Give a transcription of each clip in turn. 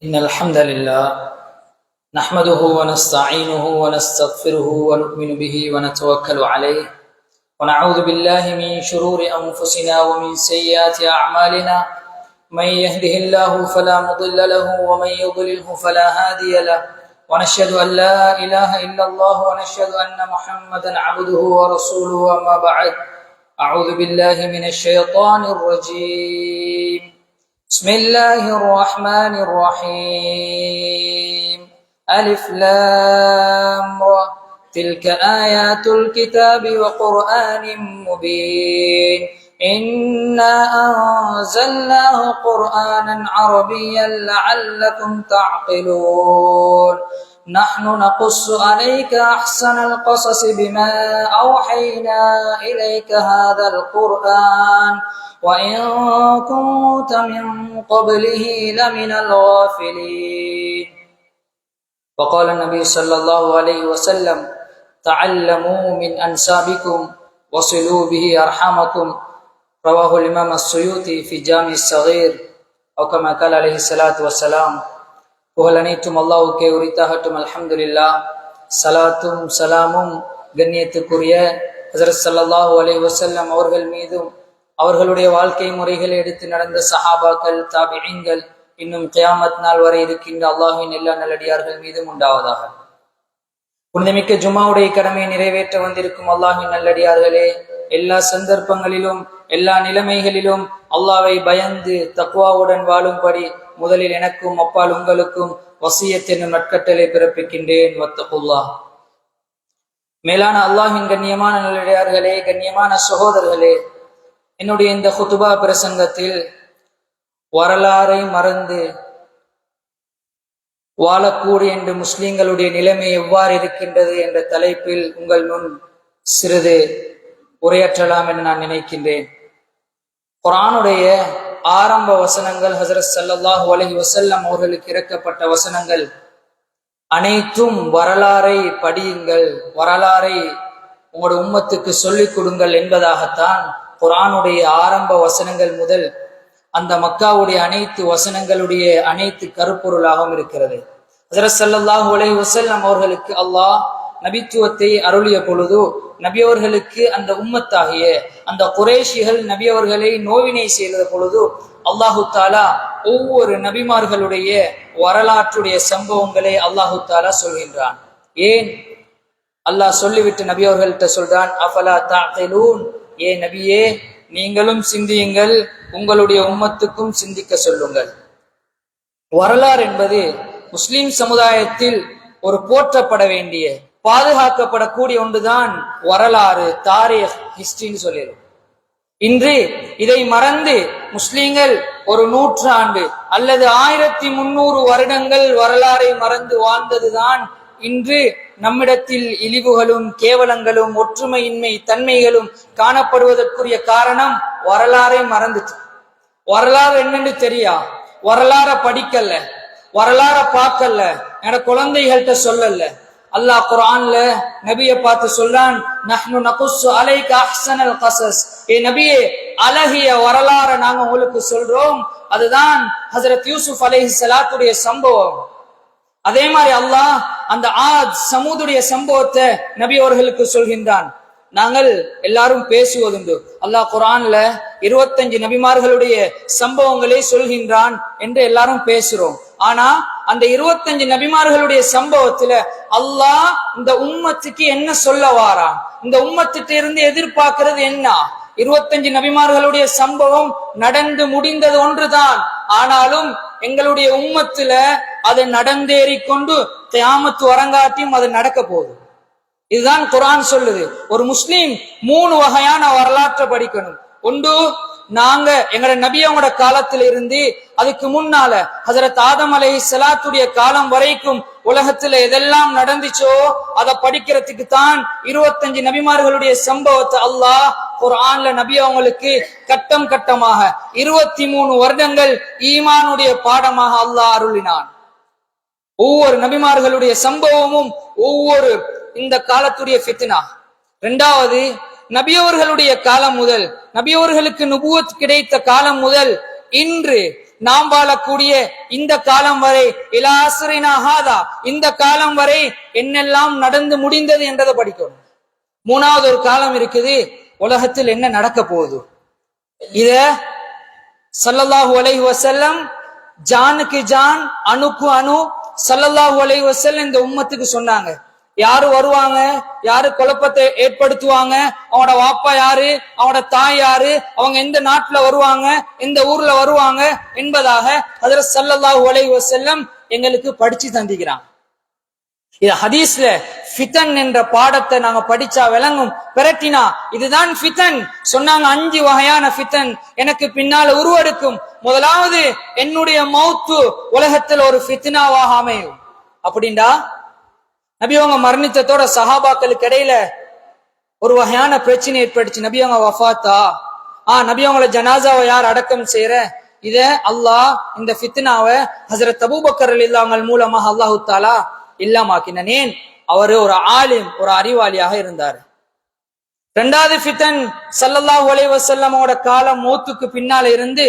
إن الحمد لله نحمده ونستعينه ونستغفره ونؤمن به ونتوكل عليه ونعوذ بالله من شرور أنفسنا ومن سيئات أعمالنا. من يهده الله فلا مضل له ومن يضلله فلا هادي له، ونشهد أن لا إله إلا الله ونشهد أن محمدا عبده ورسوله. أما بعد، أعوذ بالله من الشيطان الرجيم. بسم الله الرحمن الرحيم. ألف لام را، تلك آيات الكتاب وقرآن مبين. إنا أنزلناه قرآنا عربيا لعلكم تعقلون. نحن نقص عليك أحسن القصص بما أوحينا إليك هذا القرآن وإن كنت من قبله لمن الغافلين. وقال النبي صلى الله عليه وسلم: تعلموا من أنسابكم وصلوا به أرحامكم. رواه الإمام السيوطي في جامع الصغير. أو كما قال عليه الصلاة والسلام. புகழ் அனைத்தும் அல்லாஹ்வுக்கே உரித்தாகட்டும். அல்ஹம்துலில்லாஹ். சலாத்தும் சலாமும் கண்ணியத்துக்குரிய ஹஜ்ரத் ஸல்லல்லாஹு அலைஹி வஸல்லம் அவர்கள் மீதும், அவர்களுடைய வாழ்க்கை முறைகளை எடுத்து நடந்த சஹாபாக்கள், தாபிஈன்கள், இன்னும் கியாமத் நாள் வரை இருக்கின்ற அல்லாஹ்வின் எல்லா நல்லடியார்கள் மீதும் உண்டாவதாக. புனிதமிக்க ஜும்மாவுடைய கடமையை நிறைவேற்ற வந்திருக்கும் அல்லாஹ்வின் நல்லடியார்களே, எல்லா சந்தர்ப்பங்களிலும் எல்லா நிலைமைகளிலும் அல்லாஹ்வை பயந்து தக்வாவுடன் வாழும்படி முதலில் எனக்கும் அப்பால் உங்களுக்கும் வசியத் என்னும் நற்கட்டளை பிறப்பிக்கின்றேன். வத்தகுல்லாஹ். மேலான அல்லாஹ்வின் கண்ணியமான நல்லடியார்களே, கண்ணியமான சகோதரர்களே, என்னுடைய இந்த குதுபா பிரசங்கத்தில் வரலாறை மறந்து வாழக்கூடிய என்று முஸ்லிம்களுடைய நிலைமை எவ்வாறு இருக்கின்றது என்ற தலைப்பில் உங்கள் முன் சிறிது உரையாற்றலாம் என நான் நினைக்கின்றேன். குர்ஆனுடைய ஆரம்ப வசனங்கள், ஹஜ்ரத் ஸல்லல்லாஹு அலைஹி வஸல்லம் அவர்களுக்கு இறக்கப்பட்ட வசனங்கள் அனைத்தும் வரலாறை படியுங்கள், வரலாறை உங்களுடைய உம்மத்துக்கு சொல்லிக் கொடுங்கள் என்பதாகத்தான் குர்ஆனுடைய ஆரம்ப வசனங்கள் முதல் அந்த மக்காவுடைய அனைத்து வசனங்களுடைய அனைத்து கருப்பொருளாகவும் இருக்கிறது. ஹஜ்ரத் ஸல்லல்லாஹு அலைஹி வஸல்லம் அவர்களுக்கு அல்லாஹ் நபித்துவத்தை அருளிய பொழுது நபி அவர்களுக்கு அந்த உம்மத்தாகிய அந்த குறைஷிகள் நபி அவர்களை நோவினை செய்த பொழுது அல்லாஹு தாலா ஒவ்வொரு நபிமார்களுடைய வரலாற்றுடைய சம்பவங்களை அல்லாஹு தாலா சொல்கின்றான். ஏன் அல்லாஹ் சொல்லிவிட்டு நபி அவர்கள்ட்ட சொல்றான், அஃபலா தஅகிலூன், ஏ நபியே நீங்களும் சிந்தியுங்கள், உங்களுடைய உம்மத்துக்கும் சிந்திக்க சொல்லுங்கள். வரலாறு என்பது முஸ்லிம் சமுதாயத்தில் ஒரு போற்றப்பட வேண்டிய, பாதுகாக்கப்படக்கூடிய ஒன்றுதான் வரலாறு, தாரீக், ஹிஸ்டரின்னு சொல்லிடும். இன்று இதை மறந்து முஸ்லிம்கள் ஒரு 100 ஆண்டு அல்லது 1300 வருடங்கள் வரலாறை மறந்து வாழ்ந்ததுதான் இன்று நம்மிடத்தில் இழிவுகளும் கேவலங்களும் ஒற்றுமையின்மை தன்மைகளும் காணப்படுவதற்குரிய காரணம். வரலாறை மறந்துச்சு. வரலாறு என்னன்னு தெரியா, வரலாற படிக்கல, வரலாற பார்க்கல, என்னோட குழந்தைகள்கிட்ட சொல்லல. அல்லாஹ் குர்ஆன்ல நபியை பார்த்து சொல்றான், நஹ்னு நகுஸ்ஸு அலைக அஹ்ஸனல் கஸஸ், ஏ நபியே அழகிய வரலாறை நாங்க உங்களுக்கு சொல்றோம். அதுதான் ஹஜ்ரத் யூசுப் அலைஹிஸ்ஸலாத்துடைய சம்பவம். அதே மாதிரி அல்லாஹ் அந்த ஆத் சமூதுடைய சம்பவத்தை நபி அவர்களுக்கு சொல்கின்றான். நாங்கள் எல்லாரும் பேசுவதுண்டு. அல்லாஹ் குர்ஆன்ல 25 நபிமார்களுடைய சம்பவங்களை சொல்கின்றான் என்று எல்லாரும் பேசுறோம். ஆனா அந்த 25 நபிமார்களுடைய சம்பவத்துல அல்லாஹ் இந்த உம்மத்துக்கு என்ன சொல்ல வாரான், இந்த உம்மத்திட்ட இருந்து எதிர்பார்க்கிறது என்ன? 25 நபிமார்களுடைய சம்பவம் நடந்து முடிந்தது ஒன்றுதான். ஆனாலும் எங்களுடைய உம்மத்துல அது நடந்தேறிக்கொண்டு கியாமத் வரங்காட்டியும் அது நடக்க போகுது. இதுதான் குர்ஆன் சொல்லுது. ஒரு முஸ்லீம் 3 வகையான வரலாற்றை படிக்கணும். ஒன்று, நாங்க எங்கட நபி அவங்களோட காலத்துல இருந்து அதுக்கு முன்னால ஹஜ்ரத் ஆதம் அலைஹிஸ்ஸலாத்துடைய காலம் வரைக்கும் உலகத்துல எதெல்லாம் நடந்துச்சோ அதை படிக்கிறதுக்கு தான் 25 நபிமார்களுடைய சம்பவத்தை அல்லாஹ் குர்ஆன்ல நபி அவங்களுக்கு கட்டம் கட்டமாக 23 வருடங்கள் ஈமானுடைய பாடமாக அல்லாஹ் அருளினான். ஒவ்வொரு நபிமார்களுடைய சம்பவமும் ஒவ்வொரு இந்த காலத்துடைய ஃபித்னா. இரண்டாவது, நபியவர்களுடைய காலம் முதல், நபியவர்களுக்கு நுபுவத் கிடைத்த காலம் முதல் இன்று நாம் வாழக்கூடிய இந்த காலம் வரை இலாஸ்ரினா ஹாதா, இந்த காலம் வரை என்னெல்லாம் நடந்து முடிந்தது என்றதை படிக்கணும். மூணாவது ஒரு காலம் இருக்குது, உலகத்தில் என்ன நடக்க போகுது. இத ஸல்லல்லாஹு அலைஹி வஸல்லம் ஜானுக்கு ஜான் அணுக்கு அணு ஸல்லல்லாஹு அலைஹி வஸல்லம் இந்த உம்மத்துக்கு சொன்னாங்க. யாரு வருவாங்க, யாரு குழப்பத்தை ஏற்படுத்துவாங்க, அவனோட வாப்பா யாரு, அவனோட தாய் யாரு, அவங்க எந்த நாட்டுல வருவாங்க, எந்த ஊர்ல வருவாங்க என்பதாக ஹஜ்ரத் ஸல்லல்லாஹு அலைஹி வஸல்லம் எங்களுக்கு படிச்சு தந்திக்கிறாங்க. இது ஹதீஸ்ல ஃபிதன் என்ற பாடத்தை நாங்க படிச்சா விளங்கும். பிரட்டினா இதுதான் ஃபிதன் சொன்னாங்க. 5 வகையான ஃபிதன் எனக்கு பின்னால உருவெடுக்கும். முதலாவது என்னுடைய மௌத்து உலகத்தில் ஒரு ஃபித்னாவாக அமையும். அப்படின்டா நபி அவங்க மரணித்ததோட சஹாபாக்களுக்கு இடையில ஒரு வகையான பிரச்சனை ஏற்பட்டுச்சு. நபி அவங்க வஃபாத்தா, நபி அவங்கள ஜனாசாவை யார் அடக்கம் செய்யற, இத அல்லாஹ் இந்த ஃபித்னாவை ஹஜ்ரத் அபூபக்கர் ரலியல்லாஹு அன்ஹு மூலமாக அல்லாஹு தஆலா இல்லாமாக்கினான். ஏன்? அவரு ஒரு ஆலிம், ஒரு அறிவாளியாக இருந்தார். இரண்டாவது ஃபிதன் ஸல்லல்லாஹு அலைஹி வஸல்லமோட காலம் மௌத்துக்கு பின்னால இருந்து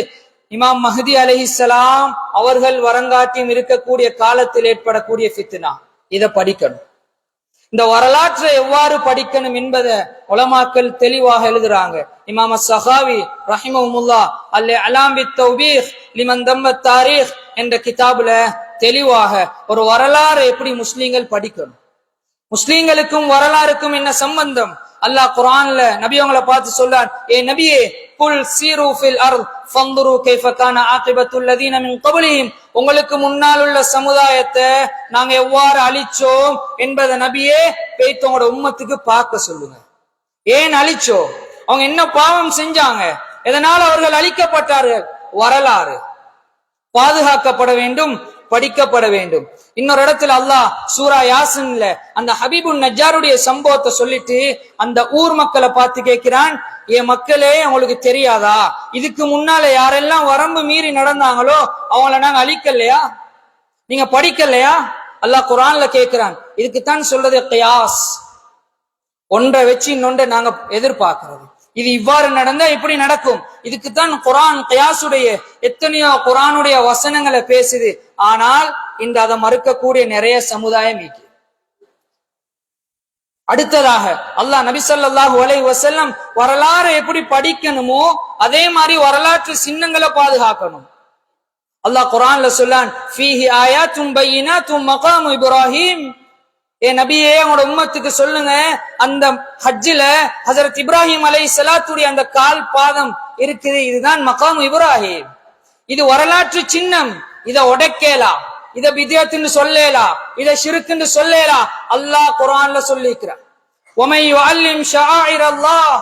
இமாம் மஹ்தி அலைஹிஸ்ஸலாம் அவர்கள் வரங்காட்டியும் இருக்கக்கூடிய காலத்தில் ஏற்படக்கூடிய ஃபித்னா. இத படிக்கணும். இந்த வரலாற்றை எவ்வாறு படிக்கணும் என்பதை உலமாக்கள் தெளிவாக எழுதுறாங்க. இமாம் ஸஹாவி ரஹிமஹுல்லாஹ் அல்-இஅலாம் பித்-தௌபீஹ் லிமன் தம்ம தாரீஹ் என்ற கிதாபுல தெளிவாக ஒரு வரலாறு எப்படி முஸ்லிம்கள் படிக்கணும், முஸ்லிம்களுக்கும் வரலாறுக்கும் என்ன சம்பந்தம். அல்லாஹ் குர்ஆன்ல நபி அவங்களை பார்த்து சொல்றான், ஏ நபியே, குல் சீரு ஃபில் அர்த் ஃபன்துரு கைஃப கான ஆகிபத்துல் லதீன மின் கப்லிஹிம், உங்களுக்கு முன்னால் உள்ள சமுதாயத்தை நாங்க எவ்வாறு அழிச்சோம் என்பதை நபியே போய்த்து உங்களோட உம்மத்துக்கு பார்க்க சொல்லுங்க. ஏன் அழிச்சோம், அவங்க என்ன பாவம் செஞ்சாங்க, எதனால் அவர்கள் அழிக்கப்பட்டார்கள், வரலாறு பாதுகாக்கப்பட வேண்டும், படிக்கப்பட வேண்டும். இன்னொரு இடத்துல அல்லாஹ் சூரா யாசின்ல அந்த ஹபீபுன் நஜ்ஜாருடைய சம்பவத்தை சொல்லிட்டு அந்த ஊர் மக்களை பார்த்து கேட்கிறான், என் மக்களே உங்களுக்கு தெரியாதா, இதுக்கு முன்னால யாரெல்லாம் வரம்பு மீறி நடந்தாங்களோ அவங்கள நாங்க அழிக்கலையா, நீங்க படிக்கலையா? அல்லாஹ் குர்ஆன்ல கேட்கிறான். இதுக்குத்தான் சொல்றது கியாஸ், ஒன்றை வச்சு இன்னொன்றை நாங்க எதிர்பார்க்கிறது. இது இவ்வாறு நடந்தா இப்படி நடக்கும். இதுக்குத்தான் குர்ஆன் கியாசுடைய எத்தனையோ குர்ஆனுடைய வசனங்களை பேசுது. ஆனால் இந்த அதை மறுக்கக்கூடிய நிறைய சமுதாயம் இருக்கு. அடுத்ததாக அல்லாஹ் நபி ஸல்லல்லாஹு அலைஹி வஸல்லம் வரலாறு எப்படி படிக்கணுமோ அதே மாதிரி வரலாற்று சின்னங்களை பாதுகாக்கணும். அல்லாஹ் குர்ஆன்ல சொல்லான், ஃபீஹி ஆயாத்தும் பையினாத்தும் மகாமு இப்ராஹிம், ஏ நபியே உங்களோட உம்மத்துக்கு சொல்லுங்க, அந்த ஹஜ்ஜில ஹஜரத் இப்ராஹிம் அலைஹிஸ்ஸலாத்துடைய அந்த கால் பாதம் இருக்குது, இதுதான் மகாமு இப்ராஹிம். இது வரலாற்று சின்னம். இத உடைக்கலாம், இத பித்அத்னு சொல்லலாம், இத ஷிர்க்னு சொல்லலாம். அல்லாஹ் குர்ஆன்ல சொல்லிக்கிறான், வமை யுஅல்லிம் ஷஆயிரல்லாஹ்,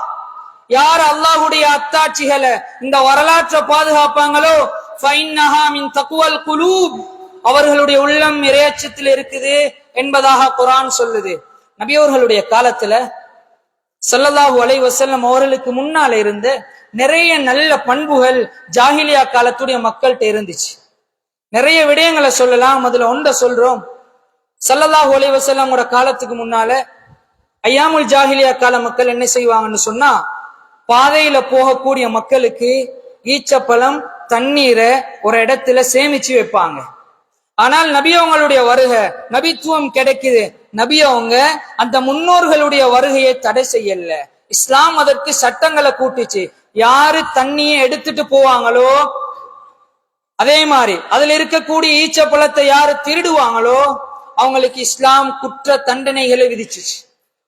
யார் அல்லாஹ்வுடைய அத்தாட்சிகளை இந்த வரலாற்றை பாதுகாப்பாங்களோ ஃபைன்னஹா மின் தக்வல் குலூப், அவர்களுடைய உள்ளம் இறையச்சத்தில் இருக்குது என்பதாக குர்ஆன் சொல்லுது. நபி அவர்களுடைய காலத்துல ஸல்லல்லாஹு அலைஹி வஸல்லம் அவர்களுக்கு முன்னால இருந்து நிறைய நல்ல பண்புகள் ஜாஹிலியா காலத்துடைய மக்கள்கிட்ட இருந்துச்சு. நிறைய விடயங்களை சொல்லலாம். முதல்ல ஒன்றை சொல்றோம். ஸல்லல்லாஹு அலைஹி வஸல்லமோட காலத்துக்கு முன்னால ஐயாமுல் ஜாஹிலியா கால மக்கள் என்ன செய்வாங்கன்னு சொன்னா, பாதையில போகக்கூடிய மக்களுக்கு ஈச்சப்பழம் தண்ணீரை ஒரு இடத்துல சேமிச்சு வைப்பாங்க. ஆனால் நபி அவங்களுடைய வருகை, நபித்துவம் கிடைக்குது, நபி அவங்க அந்த முன்னோர்களுடைய வருகையை தடை செய்யல. இஸ்லாம் அதற்கு சட்டங்களை கூட்டுச்சு. யாரு தண்ணியை எடுத்துட்டு போவாங்களோ, அதே மாதிரி அதுல இருக்கக்கூடிய ஈச்சப்பழத்தை யாரு திருடுவாங்களோ அவங்களுக்கு இஸ்லாம் குற்ற தண்டனைகளை விதிச்சுச்சு.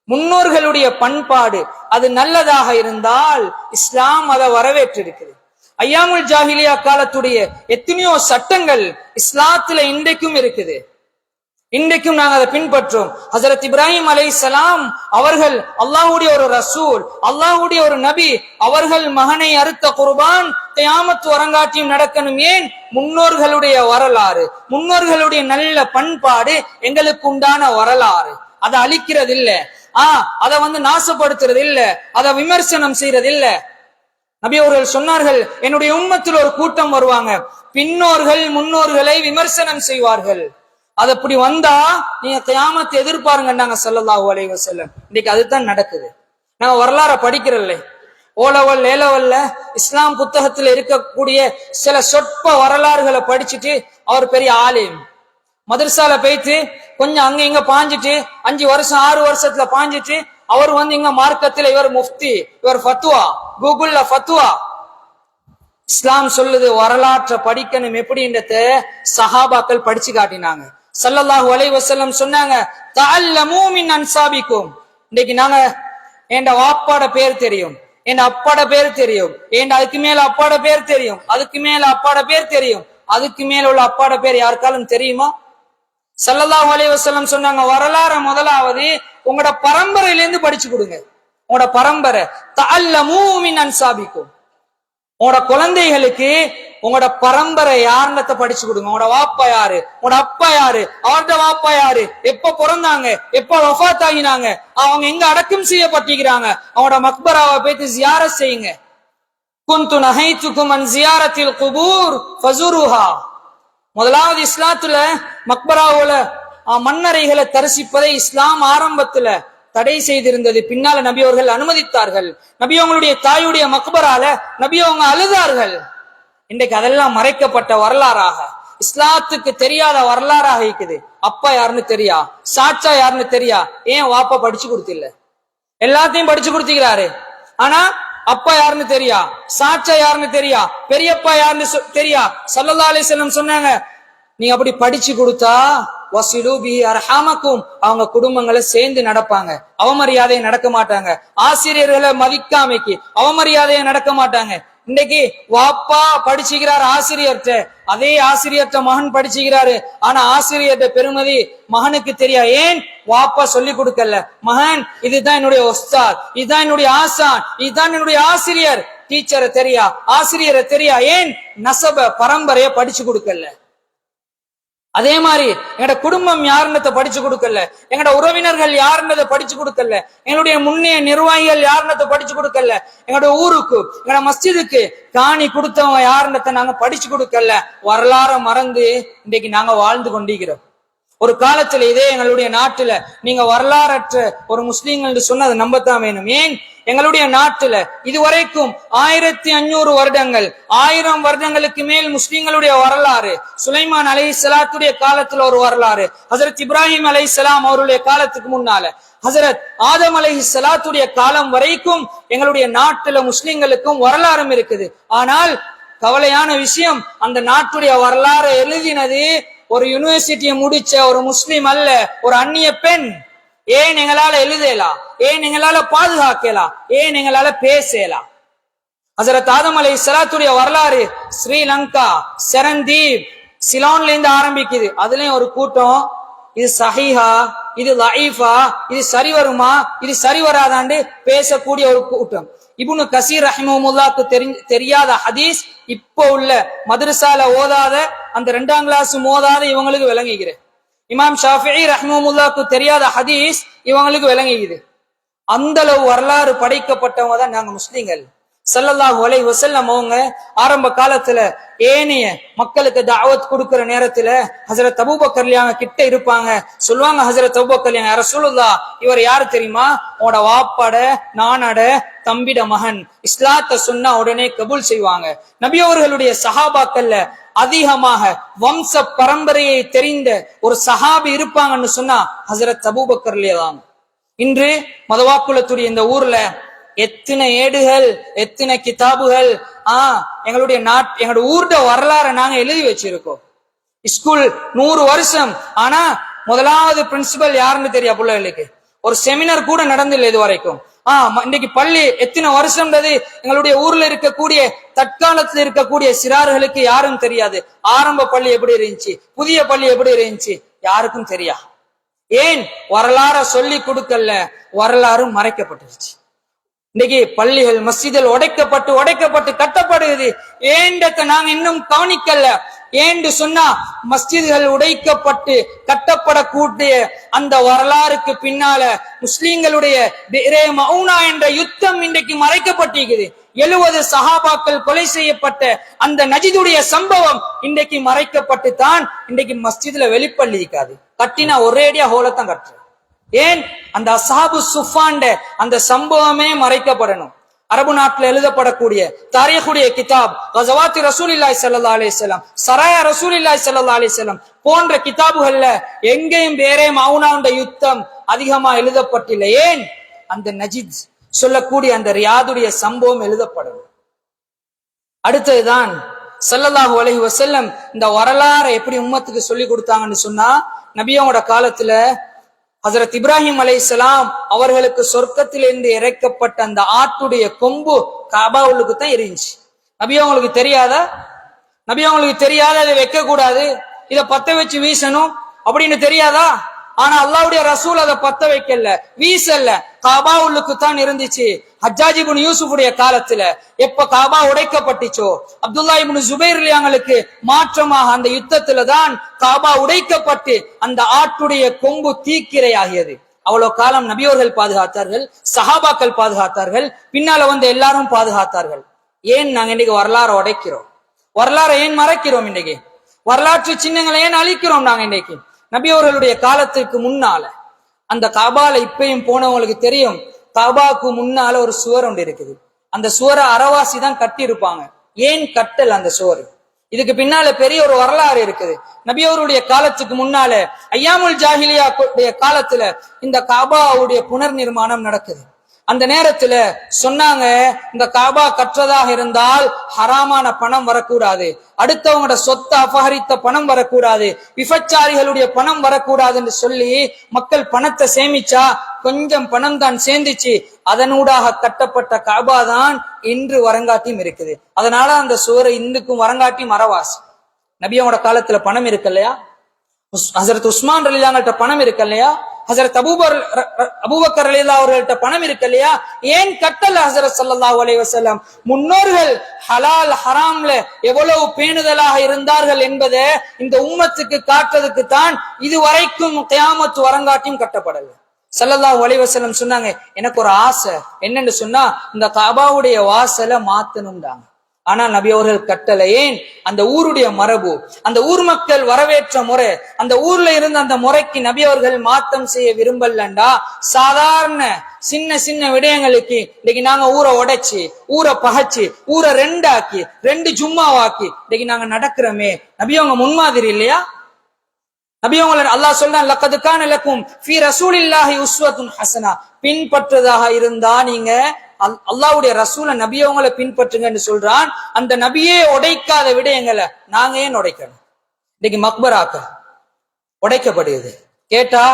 முன்னோர்களுடைய பண்பாடு அது நல்லதாக இருந்தால் இஸ்லாம் அதை வரவேற்றிருக்குது. ஐயாமுல் ஜாஹிலியா காலத்துடைய எத்தனையோ சட்டங்கள் இஸ்லாத்துல இன்றைக்கும் இருக்குது. இன்றைக்கும் நாங்க அதை பின்பற்றோம். ஹஜரத் இப்ராஹிம் அலைஹிஸ்ஸலாம் அவர்கள் அல்லாஹ்வுடைய ஒரு ரசூல், அல்லாஹ்வுடைய ஒரு நபி, அவர்கள் மகனை அறுத்த குர்பான் கியாமத் வரங்காட்டியும் நடக்கணும். ஏன்? முன்னோர்களுடைய வரலாறு, முன்னோர்களுடைய நல்ல பண்பாடு எங்களுக்கு உண்டான வரலாறு. அதை அழிக்கிறது இல்ல, அதை நாசப்படுத்துறது இல்ல, அதை விமர்சனம் செய்யறது இல்ல. நபி அவர்கள் சொன்னார்கள், என்னுடைய உம்மத்தில் ஒரு கூட்டம் வருவாங்க, பின்னோர்கள் முன்னோர்களை விமர்சனம் செய்வார்கள். அது அப்படி வந்தா நீங்க கியாமத்தை எதிர்பாருங்கன்னாங்க ஸல்லல்லாஹு அலைஹி வஸல்லம். இன்னைக்கு அதுதான் நடக்குது. நாங்க வரலாற படிக்கிறல்ல, ஓலவல் ஏலவல்ல இஸ்லாம் புத்தகத்துல இருக்கக்கூடிய சில சொற்ப வரலாறுகளை படிச்சுட்டு அவர் பெரிய ஆலிம். மதரசால போயிட்டு கொஞ்சம் அங்க இங்க பாஞ்சிட்டு 5 வருஷம் 6 வருஷத்துல பாஞ்சிட்டு அவர் இங்க மார்க்கத்துல இவர் முஃப்தி, இவர் ஃபத்வா, கூகுள்ல ஃபத்வா. இஸ்லாம் சொல்லுது வரலாற்றை படிக்கணும் எப்படின்றத சஹாபாக்கள் படிச்சு காட்டினாங்க. ஸல்லல்லாஹு அலைஹி வஸல்லம் சொன்னாங்க, தஅல்லமூ மின் அன்சாபிக்கும். இன்னைக்கு நாங்க என் வாப்பாட பேர் தெரியும், என் அப்பாட பேர் தெரியும், என் அதுக்கு மேல அப்பாட பேர் தெரியும், அதுக்கு மேல அப்பாட பேர் தெரியும், அதுக்கு மேல உள்ள அப்பாட பேர் யாருக்காலும் தெரியுமா? ஸல்லல்லாஹு அலைஹி வஸல்லம் சொன்னாங்க, வரலாறு முதலாவது உங்களோட பரம்பரையிலிருந்து படிச்சு கொடுங்க. உங்களோட பரம்பரை தஅல்லமூ மின் அன்சாபிக்கும். உங்களோட குழந்தைகளுக்கு உங்களோட பரம்பரை யாருன்னத்தை படிச்சு கொடுங்க. உங்களோட வாப்பா யாரு, உங்களோட அப்பா யாரு, அவரோட வாப்பா யாரு, எப்ப பிறந்தாங்க, எப்ப வஃபாத் ஆகினாங்க, அவங்க எங்க அடக்கம் செய்யப்பட்டிருக்கிறாங்க, அவங்களோட மக்பராவை போயிட்டு ஜியாரத் செய்யுங்க. குந்து நஹைத்துக்கும் அன் ஜியாரத்தில் குபூர் ஃபஸுருஹா. முதலாவது இஸ்லாத்துல மக்பராவுல மண்ணறைகளை தரிசிப்பதை இஸ்லாம் ஆரம்பத்துல தடை செய்திருந்தது. பின்னால நபி அவர்கள் அனுமதித்தார்கள். நபி அவங்களுடைய தாயுடைய மக்பரால நபி அவங்க அழுதார்கள். இன்றைக்கு அதெல்லாம் மறைக்கப்பட்ட வரலாறாக, இஸ்லாத்துக்கு தெரியாத வரலாறாக இருக்குது. அப்பா யாருன்னு தெரியா, சாச்சா யாருன்னு தெரியா, ஏன் வாப்பா படிச்சு கொடுத்தில்ல? எல்லாத்தையும் படிச்சு கொடுத்துக்கிறாரு, ஆனா அப்பா யாருன்னு தெரியா, சாச்சா யாருன்னு தெரியா, பெரியப்பா யாருன்னு தெரியா. ஸல்லல்லாஹு அலைஹி வஸல்லம் சொன்னாங்க, நீங்க அப்படி படிச்சு கொடுத்தா வஸிலு பிஹி அர்ஹாமக்கும், அவங்க குடும்பங்களை சேர்ந்து நடப்பாங்க, அவமரியாதையை நடக்க மாட்டாங்க. ஆசிரியர்களை மதிக்காமைக்கு அவமரியாதையை நடக்க மாட்டாங்க. இன்னைக்கு வாப்பா படிச்சுக்கிறார் ஆசிரியர்கிட்ட, அதே ஆசிரியர்கிட்ட மகன் படிச்சுக்கிறாரு, ஆனா ஆசிரியர்கிட்ட பெருமதி மகனுக்கு தெரியா. ஏன்? வாப்பா சொல்லி கொடுக்கல. மகன் இதுதான் என்னுடைய உஸ்தாத், இதுதான் என்னுடைய ஆசான், இதுதான் என்னுடைய ஆசிரியர். டீச்சரை தெரியா, ஆசிரியரை தெரியா. ஏன்? நசப பரம்பரைய படிச்சு கொடுக்கல. அதே மாதிரி எங்கட குடும்பம் யாருன்னதை படிச்சு கொடுக்கல, எங்கட உறவினர்கள் யாருன்னதை படிச்சு கொடுக்கல, எங்களுடைய முன்னைய நிர்வாகிகள் யாருன்னதை படிச்சு கொடுக்கல, எங்களோட ஊருக்கு எங்கட மஸ்ஜிதுக்கு காணி கொடுத்தவங்க யாருன்னதை நாங்க படிச்சு கொடுக்கல. வரலாற மறந்து இன்றைக்கு நாங்க வாழ்ந்து கொண்டிருக்கிறோம். ஒரு காலத்துல இதே எங்களுடைய நாட்டுல நீங்க வரலாறற்ற ஒரு முஸ்லீம்கள் சொன்னதை நம்பத்தான் வேணும். ஏன்? எங்களுடைய நாட்டுல இதுவரைக்கும் 1500 வருடங்கள், 1000 வருடங்களுக்கு மேல் முஸ்லீம்களுடைய வரலாறு. சுலைமான் அலைஹிஸ்ஸலாத்துடைய காலத்துல ஒரு வரலாறு, ஹஜரத் இப்ராஹிம் அலைஹிஸ்ஸலாம் அவருடைய காலத்துக்கு முன்னால, ஹஜரத் ஆதம் அலைஹிஸ்ஸலாத்துடைய காலம் வரைக்கும் எங்களுடைய நாட்டுல முஸ்லீம்களுக்கும் வரலாறும் இருக்குது. ஆனால் கவலையான விஷயம், அந்த நாட்டுடைய வரலாறு எழுதினது ஒரு யூனிவர்சிட்டியை முடிச்ச ஒரு முஸ்லிம் அல்ல, ஒரு அந்நிய பெண். ஏன் எங்களால எழுதலாம், ஏன் எங்களால பாதுகாக்கலாம், ஏன் எங்களால பேசலாம்? ஹஜரத் ஆதம் அலைஹிஸ்ஸலாத்துடைய வரலாறு ஸ்ரீலங்கா, செரந்தீப், சிலோன்ல இருந்து ஆரம்பிக்குது. அதுலயும் ஒரு கூட்டம் இது சஹீஹா, இது லஈஃபா, இது சரி வருமா, இது சரி வராதாண்டு பேசக்கூடிய ஒரு கூட்டம். இப்னு கசீர் ரஹிமஹுல்லாஹ்க்கு தெரியாத ஹதீஸ் இப்போ உள்ள மதரசால ஓதாத, அந்த 2ஆம் கிளாஸ் ஓதாத இவங்களுக்கு விளங்குகிறது. இமாம் ஷாஃபிஈ ரஹிமஹுல்லாஹ்க்கு தெரியாத ஹதீஸ் இவங்களுக்கு விளங்குகிறது. அந்த அளவு வரலாறு படைக்கப்பட்டவங்க தான் நாங்க முஸ்லிம்கள். ஸல்லல்லாஹு அலைஹி வஸல்லம் அவங்க ஆரம்ப காலத்துல ஏனைய மக்களுக்கு தாவத் கொடுக்கிற நேரத்துல ஹஜரத் அபூபக்கர் கிட்ட இருப்பாங்க. சொல்லுவாங்க, ஹஜரத் அபூபக்கர் யா ரசூலுல்லாஹ், இவர் யாரு தெரியுமா? உங்களோட வாப்பாட நானட தம்பிட மகன். இஸ்லாத்தை சொன்னா உடனே கபூல் செய்வாங்க. நபி அவர்களுடைய சஹாபாக்கள்ல அதிகமாக வம்ச பரம்பரையை தெரிந்த ஒரு சஹாபி இருப்பாங்கன்னு சொன்னா ஹஜரத் அபூபக்கர்லியா தான். இன்று மதவாக்குளத்துடைய இந்த ஊர்ல எத்தனை ஏடுகள், எத்தனை கிதாபுகள், எங்களோட ஊர்ட வரலாறு நாங்க எழுதி வச்சிருக்கோம். ஸ்கூல் 100 வருஷம், ஆனா முதலாவது பிரின்சிபல் யாருன்னு தெரியா பிள்ளைகளுக்கு? ஒரு செமினார் கூட நடந்தில்லை இது வரைக்கும். இன்னைக்கு பள்ளி எத்தனை வருஷம்ன்றது எங்களுடைய ஊர்ல இருக்கக்கூடிய தற்காலத்துல இருக்கக்கூடிய சிறார்களுக்கு யாரும் தெரியாது. ஆரம்ப பள்ளி எப்படி இருந்துச்சு, புதிய பள்ளி எப்படி இருந்துச்சு, யாருக்கும் தெரியா. ஏன்? வரலாற சொல்லி கொடுக்கல, வரலாறு மறைக்கப்பட்டுருச்சு. இன்னைக்கு பள்ளிகள் மஸ்ஜிதில் உடைக்கப்பட்டு கட்டப்படுகிறது. ஏண்டத்தை நாங்க இன்னும் கவனிக்கல. ஏன்னு சொன்னா மஸ்ஜிதுகள் உடைக்கப்பட்டு கட்டப்படக்கூடிய அந்த வரலாறுக்கு பின்னால முஸ்லீம்களுடைய பிரே மௌனா என்ற யுத்தம் இன்றைக்கு மறைக்கப்பட்டிருக்குது. 70 சஹாபாக்கள் கொலை செய்யப்பட்ட அந்த நஜிதுடைய சம்பவம் இன்றைக்கு மறைக்கப்பட்டு தான் இன்றைக்கு மஸ்ஜிதுல வெளிப்பள்ளி இருக்காது. கட்டினா ஒரேடியா ஹோலத்தான் கட்டுற. ஏன்? அந்த அஸ்ஹாபு சுஃபாண்ட அந்த சம்பவமே மறைக்கப்படணும். அரபு நாட்டில் எழுதப்படக்கூடிய தாரீஹுடைய கிதாப் கஸவாத்தி ரசூலுல்லாஹி ஸல்லல்லாஹு அலைஹி வஸல்லம், சராயா ரசூலுல்லாஹி ஸல்லல்லாஹு அலைஹி வஸல்லம் போன்ற கிதாபுகள்ல எங்கேயும் வேறே மௌனாவுடைய யுத்தம் அதிகமா எழுதப்பட்டில்லை. ஏன்? அந்த நஜித் சொல்லக்கூடிய அந்த ரியாதுடைய சம்பவம் எழுதப்படும். அடுத்ததுதான் ஸல்லல்லாஹு அலைஹி வஸல்லம் இந்த வரலாறை எப்படி உம்மத்துக்கு சொல்லி கொடுத்தாங்கன்னு சொன்னா, நபியோட காலத்துல ஹஜ்ரத் இப்ராஹிம் அலைஹிஸ்ஸலாம் அவர்களுக்கு சொர்க்கத்திலிருந்து இறைக்கப்பட்ட அந்த ஆட்டுடைய கொம்பு காபாவுக்கு தான் இருந்துச்சு. நபி அவங்களுக்கு தெரியாதா? நபி அவங்களுக்கு தெரியாத அதை வைக்க கூடாது, இதை பத்த வச்சு வீசணும் அப்படின்னு தெரியாதா? ஆனா அல்லாஹ்வுடைய ரசூல் அதை பத்த வைக்கல, வீசல்ல, காபாவுக்கு தான் இருந்துச்சு. ஹஜ்ஜாஜ் இப்னு யூசுஃபுடைய காலத்துல எப்ப காபா உடைக்கப்பட்டுச்சோ, அப்துல்லா இப்னு ஜுபைர் லியாங்களுக்கு மாற்றமாக அந்த யுத்தத்துல தான் காபா உடைக்கப்பட்டு அந்த ஆட்டுடைய கொம்பு தீக்கிரையாகியது. அவ்வளவு காலம் நபியோர்கள் பாதுகாத்தார்கள், சஹாபாக்கள் பாதுகாத்தார்கள், பின்னால வந்து எல்லாரும் பாதுகாத்தார்கள். ஏன் நாங்க இன்னைக்கு வரலாறு உடைக்கிறோம்? வரலாறை ஏன் மறைக்கிறோம்? இன்னைக்கு வரலாற்று சின்னங்களை ஏன் அழிக்கிறோம்? நாங்க இன்னைக்கு நபியோர்களுடைய காலத்துக்கு முன்னால அந்த காபால இப்பயும் போனவங்களுக்கு தெரியும், காபாவுக்கு முன்னால ஒரு சுவர் ஒன்று இருக்குது. அந்த சுவரை அரவாசி தான் கட்டி இருப்பாங்க. ஏன் கட்டல் அந்த சுவர்? இதுக்கு பின்னால பெரிய ஒரு வரலாறு இருக்குது. நபியோருடைய காலத்துக்கு முன்னால ஐயாமுல் ஜாஹிலியா காலத்துல இந்த காபாவுடைய புனர் நிர்மாணம் நடக்குது. அந்த நேரத்துல சொன்னாங்க, இந்த காபா கற்றதாக இருந்தால் ஹராமான பணம் வரக்கூடாது, அடுத்தவங்களோட சொத்தை அபகரித்த பணம் வரக்கூடாது, விபச்சாரிகளுடைய பணம் வரக்கூடாதுன்னு சொல்லி மக்கள் பணத்தை சேமிச்சா கொஞ்சம் பணம் தான் சேர்ந்துச்சு. அதனூடாக கட்டப்பட்ட காபா தான் இன்று வரங்காட்டியும் இருக்குது. அதனால அந்த சுவரை இந்துக்கும் வரங்காட்டியும் மரவாசி. நபியோட காலத்துல பணம் இருக்கு இல்லையா? ஹசரத் உஸ்மான் ரலியல்லாஹு பணம் இருக்கு இல்லையா? ஹசரத் அபூபக்கர் ரலியல்லாஹு அவர்கள்ட்ட பணம் இருக்கு இல்லையா? ஏன் கட்டல ஹசரத் ஸல்லல்லாஹு அலைஹி வஸல்லம்? முன்னோர்கள் ஹலால் ஹராம்ல எவ்வளவு பேணுதலாக இருந்தார்கள் என்பதை இந்த உம்மத்துக்கு காட்டுறதுக்கு தான் இதுவரைக்கும் கியாமத் வரங்காட்டியும் கட்டப்படல. ஸல்லல்லாஹு அலைஹி வஸல்லம் சொன்னாங்க, எனக்கு ஒரு ஆசை என்னன்னு சொன்னா, இந்த காபாவுடைய வாசலை மாத்தணும்டாங்க. ஆனா நபி அவர்கள் கட்டளை. ஏன்? அந்த ஊருடைய மரபு, அந்த ஊர் மக்கள் வரவேற்ற முறை, அந்த ஊர்ல இருந்த அந்த முறைக்கு நபி அவர்கள் மாத்தம் செய்ய விரும்பலண்டா. சாதாரண சின்ன சின்ன விடயங்களுக்கு இன்னைக்கு நாங்க ஊரை உடைச்சு, ஊரை பகைச்சு, ஊரை ரெண்டாக்கி, ரெண்டு ஜும்மாவாக்கி இன்னைக்கு நாங்க நடக்கிறோமே. நபி அவங்க முன்மாதிரி இல்லையா? நபி அவங்க அல்லாஹ் சொல்றான், லக்கத் கான லக்கும் ஃபீ ரசூலில்லாஹி உஸ்வத்துன் ஹஸனா, பின்பற்றதாக இருந்தா நீங்க அல்லாஹ்வுடைய ரசூல நபியவங்களை பின்பற்றுங்கன்னு சொல்றான். அந்த நபியே உடைக்காத விடயங்களை நாங்க ஏன் உடைக்கணும்? இன்னைக்கு மக்பராக்கள் உடைக்கப்படுகிறது. கேட்டா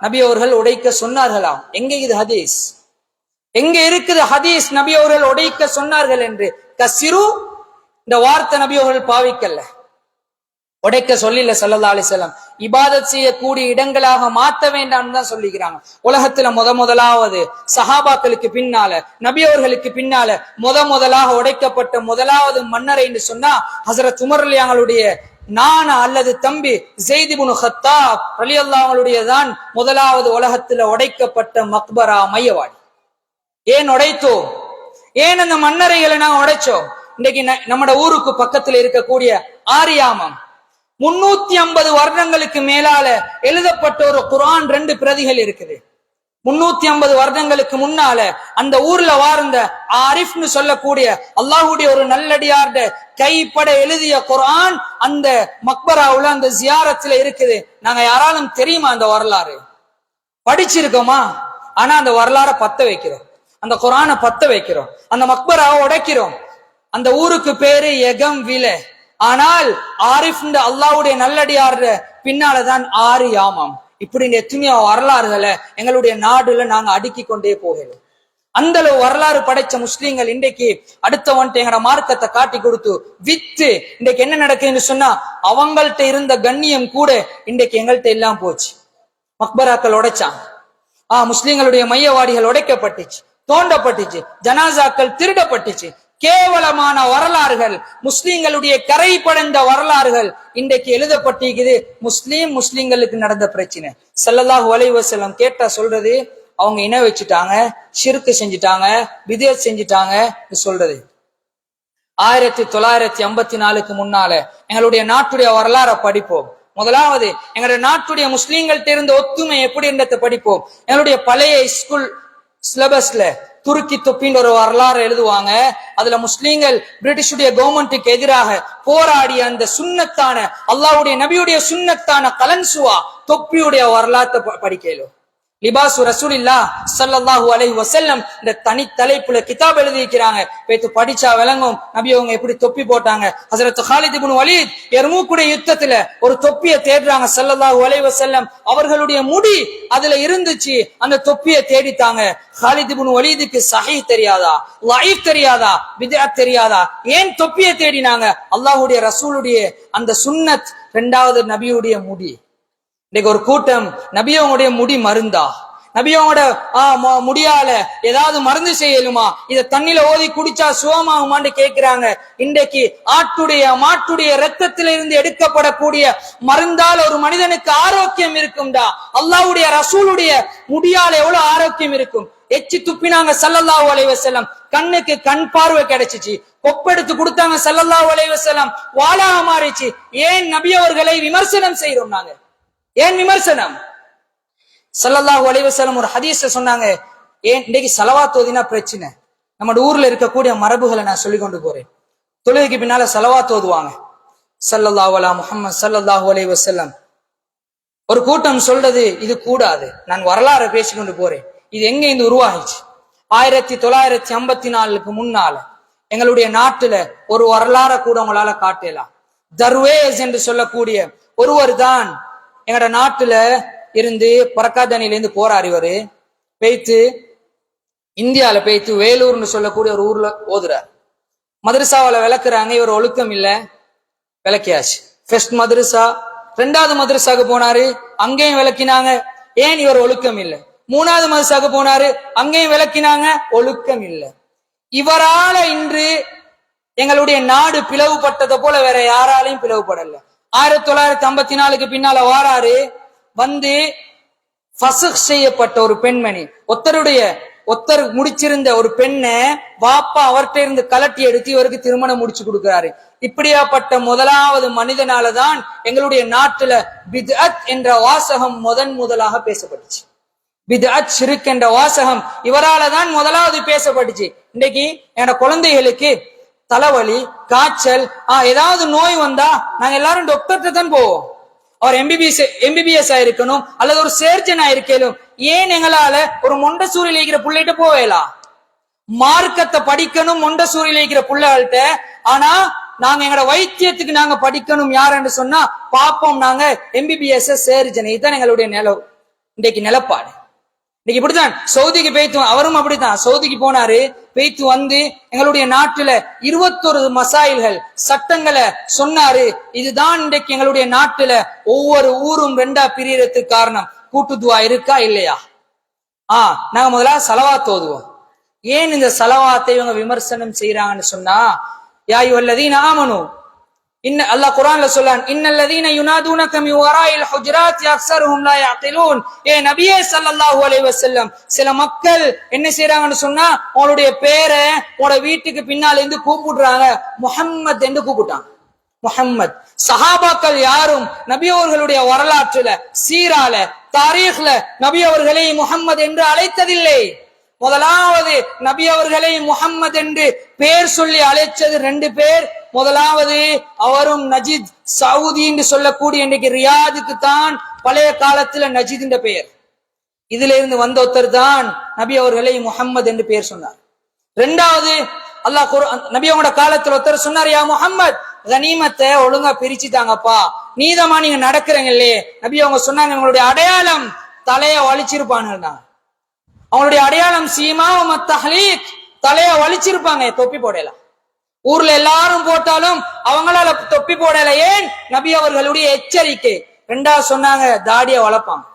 நபி அவர்கள் உடைக்க சொன்னார்களாம். எங்க இது ஹதீஸ்? எங்க இருக்குது ஹதீஸ் நபி அவர்கள் உடைக்க சொன்னார்கள் என்று? கசிரு இந்த வார்த்தை நபி அவர்கள் பாவிக்கல்ல, உடைக்க சொல்லில ஸல்லல்லாஹு அலைஹி வஸல்லம். இபாதத் செய்யக்கூடிய இடங்களாக மாத்த வேண்டாம் தான் சொல்லிக்கிறாங்க. உலகத்துல முதலாவது சஹாபாக்களுக்கு பின்னால நபி அவர்களுக்கு பின்னால முதலாக உடைக்கப்பட்ட முதலாவது மன்னரை என்று சொன்னா ஹசரத் உமர் ரலியல்லாஹுடைய நானா அல்லது தம்பி ஸைத் இப்னு கத்தாப் ரலியல்லாஹுடைய தான் முதலாவது உலகத்துல உடைக்கப்பட்ட மக்பரா மையவாடி. ஏன் உடைத்தோம்? ஏன் அந்த மன்னரைகளை நாங்க உடைச்சோம்? இன்னைக்கு நம்ம ஊருக்கு பக்கத்துல இருக்கக்கூடிய ஆரியாமம் 350 வருடங்களுக்கு மேலால எழுதப்பட்ட ஒரு குர்ஆன் 2 பிரதிகள் இருக்குது. 350 வருடங்களுக்கு முன்னால அந்த ஊர்ல வாழ்ந்த ஆரிஃப்னு சொல்லக்கூடிய அல்லாஹ்வுடைய ஒரு நல்லடியார்ட கைப்பட எழுதிய குர்ஆன் அந்த மக்பராவுல அந்த ஜியாரத்துல இருக்குது. நாங்க யாராலும் தெரியுமா அந்த வரலாறு? படிச்சிருக்கோமா? ஆனா அந்த வரலாறை பத்த வைக்கிறோம், அந்த குர்ஆனை பத்த வைக்கிறோம், அந்த மக்பராவை உடைக்கிறோம். அந்த ஊருக்கு பேரு எகம் வில. ஆனால் ஆரிஃப் அல்லாஹ்வுடைய நல்லடியார் பின்னாலதான் ஆறு யாமம். இப்படி எத்தனையோ வரலாறுகளை எங்களுடைய நாடுல நாங்க அடுக்கி கொண்டே போகிறோம். அந்த அளவு வரலாறு படைச்ச முஸ்லீம்கள் இன்றைக்கு அடுத்தவன்ட்டு எங்கட மார்க்கத்தை காட்டி கொடுத்து வித்து இன்றைக்கு என்ன நடக்குதுன்னு சொன்னா, அவங்கள்ட்ட இருந்த கண்ணியம் கூட இன்றைக்கு எங்கள்கிட்ட எல்லாம் போச்சு. மக்பராக்கள் உடைச்சாங்க, முஸ்லீம்களுடைய மையவாடிகள் உடைக்கப்பட்டுச்சு, தோண்டப்பட்டுச்சு, ஜனாசாக்கள் திருடப்பட்டுச்சு. கேவலமான வரலாறுகள், முஸ்லீம்களுடைய கரை படைந்த வரலாறுகள் இன்றைக்கு எழுதப்பட்டிருக்குது. முஸ்லீம்களுக்கு நடந்த பிரச்சனை. ஸல்லல்லாஹு அலைஹி வஸல்லம் கேட்டா சொல்றது, அவங்க இணை வச்சுட்டாங்க, ஷிர்க் செஞ்சுட்டாங்க, பித்அத் செஞ்சுட்டாங்க சொல்றது. 1954க்கு முன்னால எங்களுடைய நாட்டுடைய வரலாறை படிப்போம். முதலாவது எங்களுடைய நாட்டுடைய முஸ்லீம்கள்ட்ட இருந்த ஒத்துமை எப்படி இருந்ததை படிப்போம். எங்களுடைய பழைய ஸ்கூல் சிலபஸ்ல துருக்கி தொப்பின்னு ஒரு வரலாறு எழுதுவாங்க. அதுல முஸ்லீம்கள் பிரிட்டிஷுடைய கவர்மெண்ட்டுக்கு எதிராக போராடிய அந்த சுன்னத்தான அல்லாஹ்வுடைய நபியுடைய சுன்னத்தான கலன்சுவா தொப்பியுடைய வரலாற்றை படிக்கலும். லிபாசு ரசூலில்லாஹ் ஸல்லல்லாஹு அலைஹி வஸல்லம் இந்த தனி தலைப்புல கிதாப் எழுதிக்கிறாங்க. பேத்து படிச்சா விளங்கும் நபி அவங்க எப்படி தொப்பி போட்டாங்க. ஹஜ்ரத் காலித் இப்னு வலீத் எர்மூக்குடைய யுத்தத்துல ஒரு தொப்பியை தேடுறாங்க. ஸல்லல்லாஹு அலைஹி வஸல்லம் அவர்களுடைய முடி அதுல இருந்துச்சு. அந்த தொப்பியை தேடித்தாங்க. காலித் இப்னு வலீதுக்கு சஹீஹ் தெரியாதா, லைஃப் தெரியாதா, பித்அத் தெரியாதா? ஏன் தொப்பியை தேடினாங்க? அல்லாஹ்வுடைய ரசூலுடைய அந்த சுன்னத், இரண்டாவது நபியுடைய முடி. இன்னைக்கு ஒரு கூட்டம் நபியோடைய முடி மருந்தா, நபியோட முடியால ஏதாவது மருந்து செய்யலுமா, இத தண்ணில ஓதி குடிச்சா சுகமாகுமான்னு கேட்கிறாங்க. இன்றைக்கு மாட்டுடைய ரத்தத்திலிருந்து எடுக்கப்படக்கூடிய மருந்தால் ஒரு மனிதனுக்கு ஆரோக்கியம் இருக்கும்டா. அல்லாஹ்வுடைய ரசூலுடைய முடியால எவ்வளவு ஆரோக்கியம் இருக்கும். எச்சி துப்பினாங்க ஸல்லல்லாஹு அலைஹி வஸல்லம், கண்ணுக்கு கண் பார்வை கிடைச்சிச்சு. கொப்பெடுத்து கொடுத்தாங்க ஸல்லல்லாஹு அலைஹி வஸல்லம், வாளாக மாறிச்சு. ஏன் நபி அவர்களை விமர்சனம் செய்யறோம் நாங்க? ஏன் விமர்சனம்? ஸல்லல்லாஹு அலைஹி வஸல்லம் ஒரு ஹதீஸ்ல சொன்னாங்க, ஏன் இன்னைக்கு ஸலவாத் ஓதினா பிரச்சனை? நம்ம ஊர்ல இருக்கக்கூடிய மரபுகளை நான் சொல்லி கொண்டு போறேன். தொழுகைக்கு பின்னால ஸலவாத் ஓதுவாங்க. ஸல்லல்லாஹு அலா முஹம்மது ஸல்லல்லாஹு அலைஹி வஸல்லம். ஒரு கூட்டம் சொல்றது இது கூடாது. நான் வரலாறு பேசிக்கொண்டு போறேன். இது எங்க இருந்து உருவாகிச்சு? 1954க்கு முன்னால எங்களுடைய நாட்டுல ஒரு வரலாறு கூட உங்களால காட்டலாம். தர்வேஸ் என்று சொல்லக்கூடிய ஒருவர் தான் எங்கட நாட்டுல இருந்து பரக்காதனில இருந்து போறார். இவரு பெய்த்து இந்தியால பெய்த்து வேலூர்னு சொல்லக்கூடிய ஒரு ஊர்ல ஓதுறார். மதரசாவில விளக்குறாங்க. இவர் ஒழுக்கம் இல்ல, விளக்கியாச்சு. ஃபர்ஸ்ட் மதரசா, ரெண்டாவது மதரசாக்கு போனாரு, அங்கேயும் விளக்கினாங்க. ஏன்? இவர் ஒழுக்கம் இல்ல. மூணாவது மதரசாக்கு போனாரு, அங்கேயும் விளக்கினாங்க, ஒழுக்கம் இல்ல. இவரால இன்று எங்களுடைய நாடு பிளவுபட்டதை போல வேற யாராலையும் பிளவுபடல. 1954க்கு பின்னால வாராரு. வந்து ஃபஸ்க் செய்யப்பட்ட ஒரு பெண்மணி, ஒருத்தர் முடிச்சிருந்த ஒரு பெண்ணை வாப்பா அவர்கிட்ட இருந்து கலட்டி எடுத்து இவருக்கு திருமணம் முடிச்சு கொடுக்கிறாரு. இப்படியாப்பட்ட முதலாவது மனிதனாலதான் எங்களுடைய நாட்டுல பித்அத் என்ற வாசகம் முதலாக பேசப்பட்டுச்சு. பித்அத் ஷிர்க் என்ற வாசகம் இவரால தான் முதலாவது பேசப்பட்டுச்சு. இன்னைக்கு என்னோட குழந்தைகளுக்கு தலைவலி, காய்ச்சல், ஏதாவது நோய் வந்தா நாங்க எல்லாரும் டாக்டர்கிட்ட தான் போவோம். அவர் எம்பிபிஎஸ் ஆயிருக்கணும் அல்லது ஒரு சர்ஜன் ஆயிருக்கணும். ஏன் எங்களால ஒரு மொண்டசூரியில் இருக்கிற பிள்ளைகிட்ட போவேலாம்? மார்க்கத்தை படிக்கணும் மொண்டசூரியில் இருக்கிற பிள்ளைகள்கிட்ட. ஆனா நாங்க எங்களோட வைத்தியத்துக்கு நாங்க படிக்கணும் யாருன்னு சொன்னா பாப்போம் நாங்க எம்பிபிஎஸ் சர்ஜன். இதுதான் எங்களுடைய இன்றைக்கு நிலப்பாடு. இன்னைக்கு இப்படித்தான் சவுதிக்கு பெய்த்து, அவரும் அப்படித்தான் சவுதிக்கு போனாரு. பெய்த்து வந்து எங்களுடைய நாட்டுல 21 மசாயில்கள் சட்டங்களை சொன்னாரு. இதுதான் இன்றைக்கு எங்களுடைய நாட்டுல ஒவ்வொரு ஊரும் ரெண்டா பிரியறதுக்கு காரணம். கூட்டுதுவா இருக்கா இல்லையா? நாங்க முதல்ல ஸலவாத் ஓதுவோம். ஏன் இந்த ஸலவாத்தை இவங்க விமர்சனம் செய்யறாங்கன்னு சொன்னா, யா அய்யுஹல்லதீன ஆமனூ, அல்லாஹ் குர்ஆன்ல சொல்றான், இன்னல்லதீன யுனாதூனக மின் வராயில் ஹுஜராத் அக்ஸருஹும் லா யஅகிலூன். நபியே ஸல்லல்லாஹு அலைஹி வஸல்லம், சில மக்கள் என்ன செய்றாங்கன்னு சொன்னா, உங்களுடைய பேரை உங்களோட வீட்டுக்கு பின்னால இருந்து கூப்பிடுறாங்க, முஹம்மத் என்று கூப்பிட்டாங்க. முஹம்மத். சஹாபாக்கள் யாரும் நபி அவர்களுடைய வரலாற்றுல, சீரால, தாரீக்ல நபி அவர்களை முஹம்மது என்று அழைத்ததில்லை. முதலாவது நபி அவர்களை முஹம்மது என்று பேர் சொல்லி அழைச்சது 2 பேர். முதலாவது அவரும் நஜித், சவுதி என்று சொல்லக்கூடிய இன்றைக்கு ரியாதுக்கு தான் பழைய காலத்துல நஜித் என்ற பெயர். இதுல இருந்து வந்த ஒருத்தர் தான் நபி அவர்களை முஹம்மது என்று பெயர் சொன்னார். 2வது அல்லாஹ் நபி அவங்களோட காலத்துல ஒருத்தர் சொன்னார், யா முஹம்மத், கனிமத்தை ஒழுங்கா பிரிச்சுட்டாங்கப்பா, நீதமா நீங்க நடக்கிறீங்க இல்லையே. நபி அவங்க சொன்னாங்க, உங்களுடைய அடையாளம் தலைய வலிச்சிருப்பான்னு. அவங்களுடைய அடையாளம் சீமா தஹ்லீக், தலைய வலிச்சிருப்பாங்க, தொப்பி போடலாம். ஊர்ல எல்லாரும் போட்டாலும் அவங்களால தொப்பி போடல. ஏன்? நபி அவர்களுடைய எச்சரிக்கை. 2வது சொன்னாங்க, தாடிய வளர்ப்பாங்க.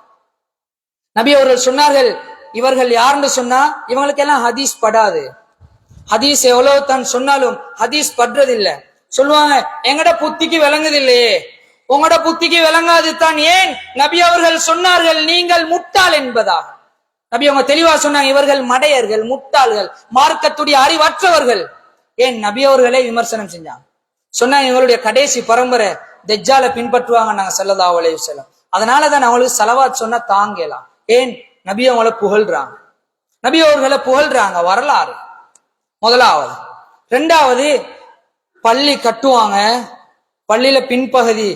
நபி அவர்கள் சொன்னார்கள், இவர்கள் யாருன்னு சொன்னா இவங்களுக்கு எல்லாம் ஹதீஸ் படாது. ஹதீஸ் எவ்வளவு தான் சொன்னாலும் ஹதீஸ் படுறதில்ல. சொல்லுவாங்க, எங்கட புத்திக்கு விளங்குது இல்லையே, உங்களோட புத்திக்கு விளங்காது தான். ஏன்? நபி அவர்கள் சொன்னார்கள், நீங்கள் முட்டாள் என்பதாக. நபி அவங்க தெளிவா சொன்னாங்க, இவர்கள் மடையர்கள், முட்டாள்கள், மார்க்கத்துடைய அறிவற்றவர்கள். ஏன்? நபி அவர்களை விமர்சனம் செஞ்சாங்க. சொன்னாங்க, இவங்களுடைய கடைசி பரம்பரை தஜ்ஜாலை பின்பற்றுவாங்க நாங்க ஸல்லல்லாஹு அலைஹி வஸல்லம். அதனாலதான் அவங்களுக்கு ஸலவாத் சொன்னா தாங்கலாம். ஏன்? நபி அவங்கள புகழ்றாங்க. நபி அவர்களை புகழ்றாங்க. வரலாறு முதலாவது. ரெண்டாவது, பள்ளி கட்டுவாங்க, பள்ளியில பின்பகுதி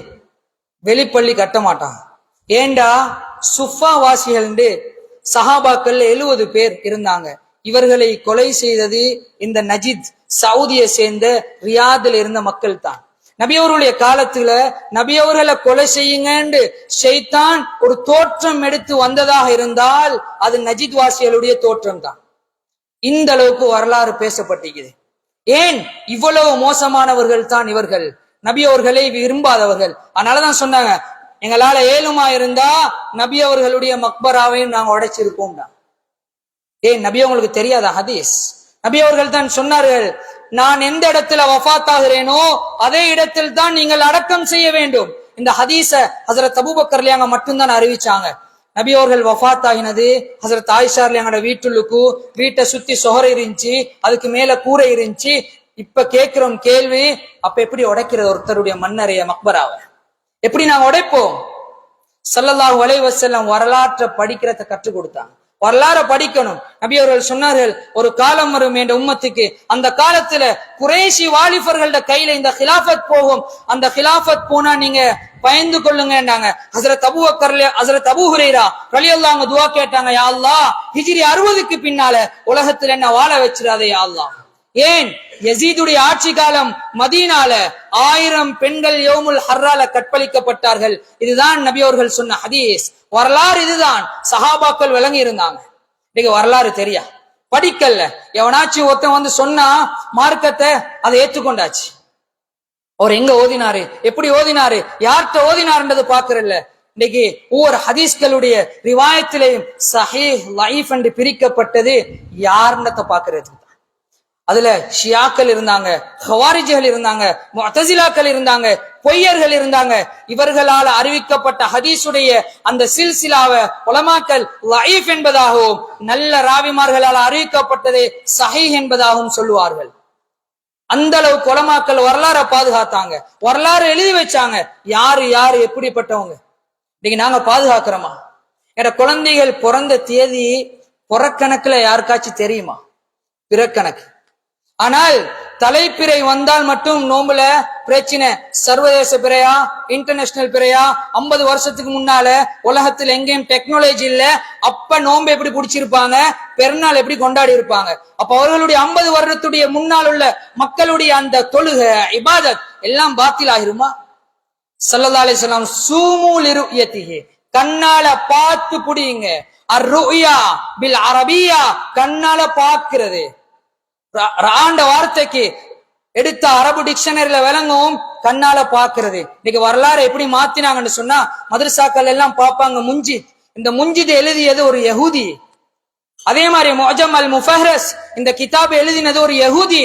வெளிப்பள்ளி கட்ட மாட்டாங்க. ஏண்டா சுஃபா வாசிகள் சஹாபாக்கள் 70 பேர் இருந்தாங்க. இவர்களை கொலை செய்தது இந்த நஜித், சவுதியை சேர்ந்த ரியாதில் இருந்த மக்கள் தான். நபி அவர்களுடைய காலத்துல நபி அவர்களை கொலை செய்யுங்க ஷைத்தான் ஒரு தோற்றம் எடுத்து வந்ததாக இருந்தால் அது நஜித் வாசிகளுடைய தோற்றம் தான். இந்த அளவுக்கு வரலாறு பேசப்பட்டிருக்குது. ஏன் இவ்வளவு மோசமானவர்கள் தான் இவர்கள், நபி அவர்களை விரும்பாதவர்கள். அதனாலதான் சொன்னாங்க, எங்களால ஏழுமா இருந்தா நபி அவர்களுடைய மக்பராவையும் நாங்க உடைச்சிருப்போம். ஏன் நபி அவங்களுக்கு தெரியாத ஹதீஸ்? நபி அவர்கள் தான் சொன்னார்கள், நான் எந்த இடத்துல வஃபாத் ஆகிறேனோ அதே இடத்தில் தான் நீங்கள் அடக்கம் செய்ய வேண்டும். இந்த ஹதீஸ ஹஜ்ரத் அபூபக்கர் ரலியல்லாஹு மட்டும்தான் அறிவிச்சாங்க. நபி அவர்கள் வஃபாத் ஆகினது ஹஜ்ரத் ஆயிஷா ரலியல்லாஹு வீட்டுக்கு வீட்டை சுத்தி சொஹர் இருந்துச்சு, அதுக்கு மேல கூரை இருந்துச்சு. இப்ப கேட்கிறோம் கேள்வி, அப்ப எப்படி உடைக்கிறது ஒருத்தருடைய மன்னரைய மக்பராவை? எப்படி நாங்க உடைப்போம்? ஸல்லல்லாஹு அலைஹி வஸல்லம் வரலாற்றை படிக்கிறத கற்றுக் கொடுத்தாங்க. வரலாறு படிக்கணும். நபி அவர்கள் சொன்னார்கள், ஒரு காலம் வரும் என்ற உம்மத்துக்கு, அந்த காலத்துல குறைஷி வாலிபர்களோட கையில இந்த ஹிலாஃபத் போகும். அந்த ஹிலாஃபத் போனா நீங்க பயந்து கொள்ளுங்கன்னாங்க. ஹஜ்ரத் அபூ ஹுரைரா ரலியல்லாஹு அன்ஹு துஆ கேட்டாங்க, யா அல்லாஹ் ஹிஜ்ரி 60க்கு பின்னால உலகத்துல என்ன வாழ வச்சிராதே யா அல்லாஹ். ஏன்? யசீதுடைய ஆட்சி காலம் மதீனால 1000 பெண்கள் யௌமுல் ஹர்ரால கற்பழிக்கப்பட்டார்கள். இதுதான் நபி அவர்கள் சொன்ன ஹதீஸ். வரலாறு இதுதான். சஹாபாக்கள் விளங்கி இருந்தாங்க. இன்னைக்கு வரலாறு தெரியா, படிக்கல. எவனாச்சும் ஒருத்தன் வந்து சொன்னா மார்க்கத்தை அதை ஏற்றுக்கொண்டாச்சு. அவர் எங்க ஓதினாரு, எப்படி ஓதினாரு, யார்கிட்ட ஓதினாருன்றது பாக்குறல்ல. இன்னைக்கு ஒவ்வொரு ஹதீஸ்களுடைய ரிவாயத்திலையும் சஹீஹ் லைஃப் என்று பிரிக்கப்பட்டது யாருன்னத பாக்குறது. அதுல ஷியாக்கள் இருந்தாங்க, ஹவாரிஜிகள் இருந்தாங்க, முஅ்தஸிலாக்கள் இருந்தாங்க, பொய்யர்கள் இருந்தாங்க. இவர்களால் அறிவிக்கப்பட்ட ஹதீஸுடைய அந்த சில்சிலாவை உலமாக்கள் லைஃப் என்பதாகவும் நல்ல ராவிமார்களால் அறிவிக்கப்பட்டதை சஹீஹ் என்பதாகவும் சொல்லுவார்கள். அந்த அளவுக்கு உலமாக்கள் வரலாறை பாதுகாத்தாங்க, வரலாறு எழுதி வச்சாங்க. யாரு யாரு எப்படிப்பட்டவங்க இன்னைக்கு நாங்க பாதுகாக்கிறோமா? என்ற குழந்தைகள் பிறந்த தேதி புறக்கணக்குல யாருக்காச்சும் தெரியுமா? பிறக்கணக்கு. ஆனால் தலைப்பிறை வந்தால் மட்டும் நோம்புல பிரச்சனை. சர்வதேச பிறையா, இன்டர்நேஷனல் பிறையா? 50 வருஷத்துக்கு முன்னால உலகத்துல எங்கேயும் டெக்னாலஜி இல்ல. அப்ப நோம்பு எப்படி பிடிச்சிருப்பாங்க, பெருநாள் எப்படி கொண்டாடி இருப்பாங்க? அப்ப அவர்களுடைய 50 வருடத்துடைய முன்னால் உள்ள மக்களுடைய அந்த தொழுகை இபாதத் எல்லாம் பாத்தில் ஆகிருமா? ஸல்லல்லாஹு அலைஹி வஸல்லம் சூமு லிருயதிஹி, கண்ணால பார்த்து புடிங்க. அர்ருயா பில் அரபியா, கண்ணால பார்க்கிறது. ஆண்ட வார்த்தைக்கு எடுத்த அரபு டிக்ஷனரியில விளங்கும், கண்ணால பாக்குறது. இன்னைக்கு வரலாறு எப்படி மாத்தினாங்கன்னு சொன்னா, மதரசாக்கள் எல்லாம் பார்ப்பாங்க முஞ்சித். இந்த முஞ்சித் எழுதியது ஒரு யஹூதி. அதே மாதிரி முஅஜம் அல் முஃபஹ்ரஸ், இந்த கிதாப் எழுதினது ஒரு யஹூதி.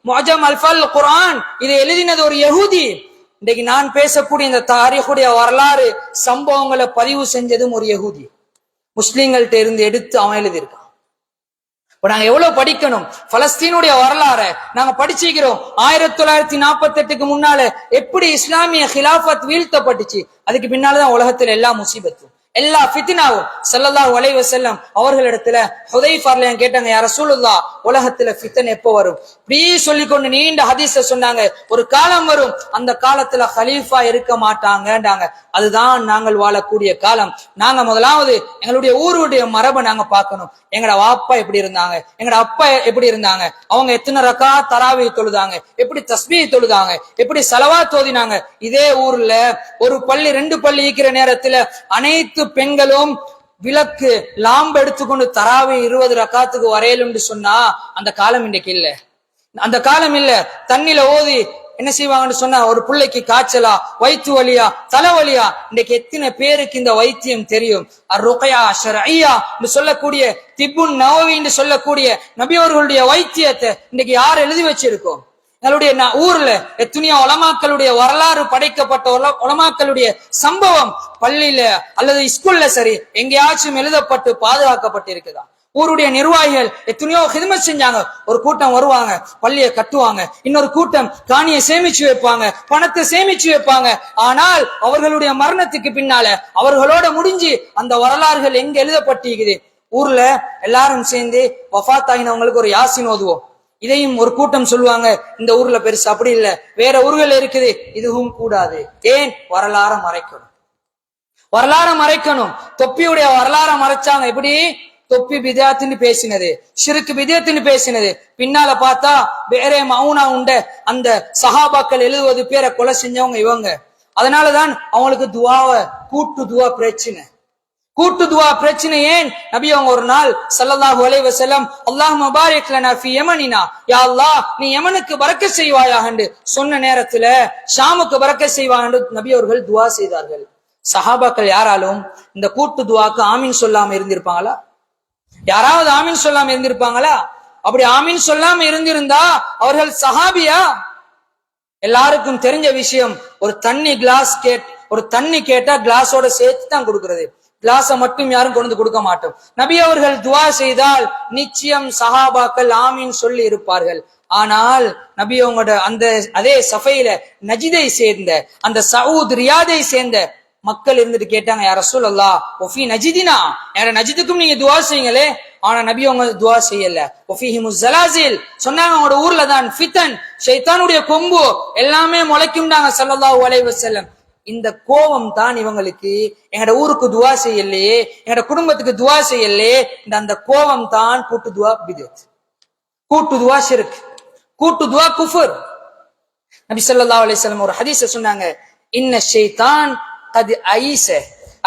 முஅஜம் அல் ஃபல் குர்ஆன், இதை எழுதினது ஒரு யஹூதி. இன்னைக்கு நான் பேசக்கூடிய இந்த தாரீஹுடைய வரலாறு சம்பவங்களை பதிவு செஞ்சதும் ஒரு யஹூதி. முஸ்லிம்கள்ட்ட இருந்து எடுத்து அவன் எழுதியிருக்கான். இப்ப நாங்க எவ்வளவு படிக்கணும்? பலஸ்தீனுடைய வரலாறு நாங்க படிச்சுக்கிறோம். 1948க்கு முன்னால எப்படி இஸ்லாமிய ஹிலாஃபத் வீழ்த்தப்பட்டுச்சு, அதுக்கு பின்னாலதான் உலகத்துல எல்லா முசீபத்தும் எல்லா ஃபித்னாவும். ஸல்லல்லாஹு அலைஹி வஸல்லம் அவர்களிடத்துல ஹுதைஃபா ரலியல்லாஹு கேட்டாங்க, யா ரசூலுல்லாஹ் உலகத்துல ஃபித்னா எப்போ வரும்? இப்படி சொல்லிக்கொண்டு நீண்ட ஹதீஸ சொன்னாங்க. ஒரு காலம் வரும், அந்த காலத்துல கலீஃபா இருக்க மாட்டாங்கன்றாங்க. அதுதான் நாங்கள் வாழக்கூடிய காலம். நாங்க முதலாவது எங்களுடைய ஊருடைய மரபை நாங்க பார்க்கணும். எங்கட வாப்பா எப்படி இருந்தாங்க, எங்கட அப்பா எப்படி இருந்தாங்க, அவங்க எத்தனை ரக்கா தராவி தொழுதாங்க, எப்படி தஸ்பீஹ் தொழுதாங்க, எப்படி ஸலவாத் ஓதினாங்க. இதே ஊர்ல ஒரு பள்ளி 2 பள்ளி இருக்கிற நேரத்துல அனைத்து பெண்களும் விளக்கு லாம்பு எடுத்துக்கொண்டு தராவி 20 ரக்காத்துக்கு வரையலும்னு சொன்னா அந்த காலம் இன்றைக்கு இல்ல. அந்த காலம் இல்ல. தண்ணில ஓதி என்ன செய்வாங்கன்னு சொன்னா, ஒரு பிள்ளைக்கு காய்ச்சலா, வயிற்று வலியா, தலைவலியா, இன்றைக்கு எத்தனை பேருக்கு இந்த வைத்தியம் தெரியும்? அர்-ருக்யா ஷர்ஈயா என்று சொல்லக்கூடிய, திப்புன் நவவி என்று சொல்லக்கூடிய நபி அவர்களுடைய வைத்தியத்தை இன்னைக்கு யார் எழுதி வச்சிருக்கோம்? எங்களுடைய ஊர்ல எத்தனையோ உலமாக்களுடைய வரலாறு படைக்கப்பட்ட உலமாக்களுடைய சம்பவம் பள்ளியில அல்லது ஸ்கூல்ல சரி எங்கேயாச்சும் எழுதப்பட்டு பாதுகாக்கப்பட்டு இருக்குதா? ஊருடைய நிர்வாகிகள் எத்தனையோ ஹிதமத் செஞ்சாங்க. ஒரு கூட்டம் வருவாங்க, பள்ளியை கட்டுவாங்க. இன்னொரு கூட்டம் காணியை சேமிச்சு வைப்பாங்க, பணத்தை சேமிச்சு வைப்பாங்க. ஆனால் அவர்களுடைய மரணத்துக்கு பின்னால அவர்களோட முடிஞ்சு அந்த வரலாறுகள் எங்க எழுதப்பட்டிருக்குது? ஊர்ல எல்லாரும் சேர்ந்து வஃபாத் ஆகினவங்களுக்கு ஒரு யாசின் ஓதுவோம். இதையும் ஒரு கூட்டம் சொல்லுவாங்க, இந்த ஊர்ல பெருசு. அப்படி இல்ல, வேற ஊர்கள் இருக்குது, இதுவும் கூடாது. ஏன்? வரலாற மறைக்கணும். வரலாற மறைக்கணும். தொப்பியுடைய வரலாற மறைச்சாங்க. எப்படி? தொப்பி பிதத்துன்னு பேசினது, ஷிருக்கு பிதத்துன்னு பேசினது. பின்னால பார்த்தா வேற மவுனா உண்ட அந்த சஹாபாக்கள் 70 பேரை கொலை செஞ்சவங்க இவங்க. அதனாலதான் அவங்களுக்கு துவாவை கூட்டு துவா பிரச்சனை. கூட்டு துவா பிரச்சனை. ஏன்? நபி அவங்க ஒரு நாள் ஸல்லல்லாஹு அலைஹி வஸல்லம் அல்லாஹும்ம பாரிக் லனா ஃபீ யமனினா, யா அல்லாஹ் நீ யமனுக்கு பரக்கத் செய்வாயாக என்று சொன்ன நேரத்துல ஷாமுக்கு பரக்கத் செய்வாக என்று நபி அவர்கள் துவா செய்தார்கள். சஹாபாக்கள் யாராலும் இந்த கூட்டு துவாக்கு ஆமீன் சொல்லாம இருந்திருப்பாங்களா? யாராவது ஆமீன் சொல்லாம இருந்திருப்பாங்களா? அப்படி ஆமீன் சொல்லாம இருந்திருந்தா அவர்கள் சஹாபியா? எல்லாருக்கும் தெரிஞ்ச விஷயம், ஒரு தண்ணி கேட்டா கிளாஸோட சேர்த்து தான் கொடுக்கிறது. கிளாஸ மட்டும் யாரும் கொண்டு கொடுக்க மாட்டோம். நபி அவர்கள் துவா செய்தால் நிச்சயம் சஹாபாக்கள் ஆமீன் சொல்லி இருப்பார்கள். ஆனால் நபி அவங்களோட அந்த அதே சஃபையில நஜிதை சேர்ந்த அந்த சவுத் ரியாதை சேர்ந்த மக்கள் இருந்துட்டு கேட்டாங்க, யா ரசூலல்லாஹ் ஒஃபி நஜிதினா, யார நஜிதுக்கும் நீங்க துவா செய்யுங்களே. ஆனா நபி அவங்க துவா செய்யல. ஒஃபிஹிமுஸ் ஸலாசில் சொன்னாங்க, அவங்களோட ஊர்ல தான் ஃபிதன், ஷைத்தானுடைய கொம்பு எல்லாமே முளைக்கும்டாங்க ஸல்லல்லாஹு அலைஹி வஸல்லம். இந்த கோபம் தான் இவங்களுக்கு, எங்கட ஊருக்கு துவா செய்யலையே, எங்கட குடும்பத்துக்கு துவா செய்யலையே, அந்த கோபம் தான் கூட்டு துவா பிதத், கூட்டு துவா ஷிர்க், கூட்டு துவா குஃபர். நபி ஸல்லல்லாஹு அலைஹி வஸல்லம் ஒரு ஹதீஸ சொன்னாங்க, இன்ன ஷைத்தான் கத் ஐஸ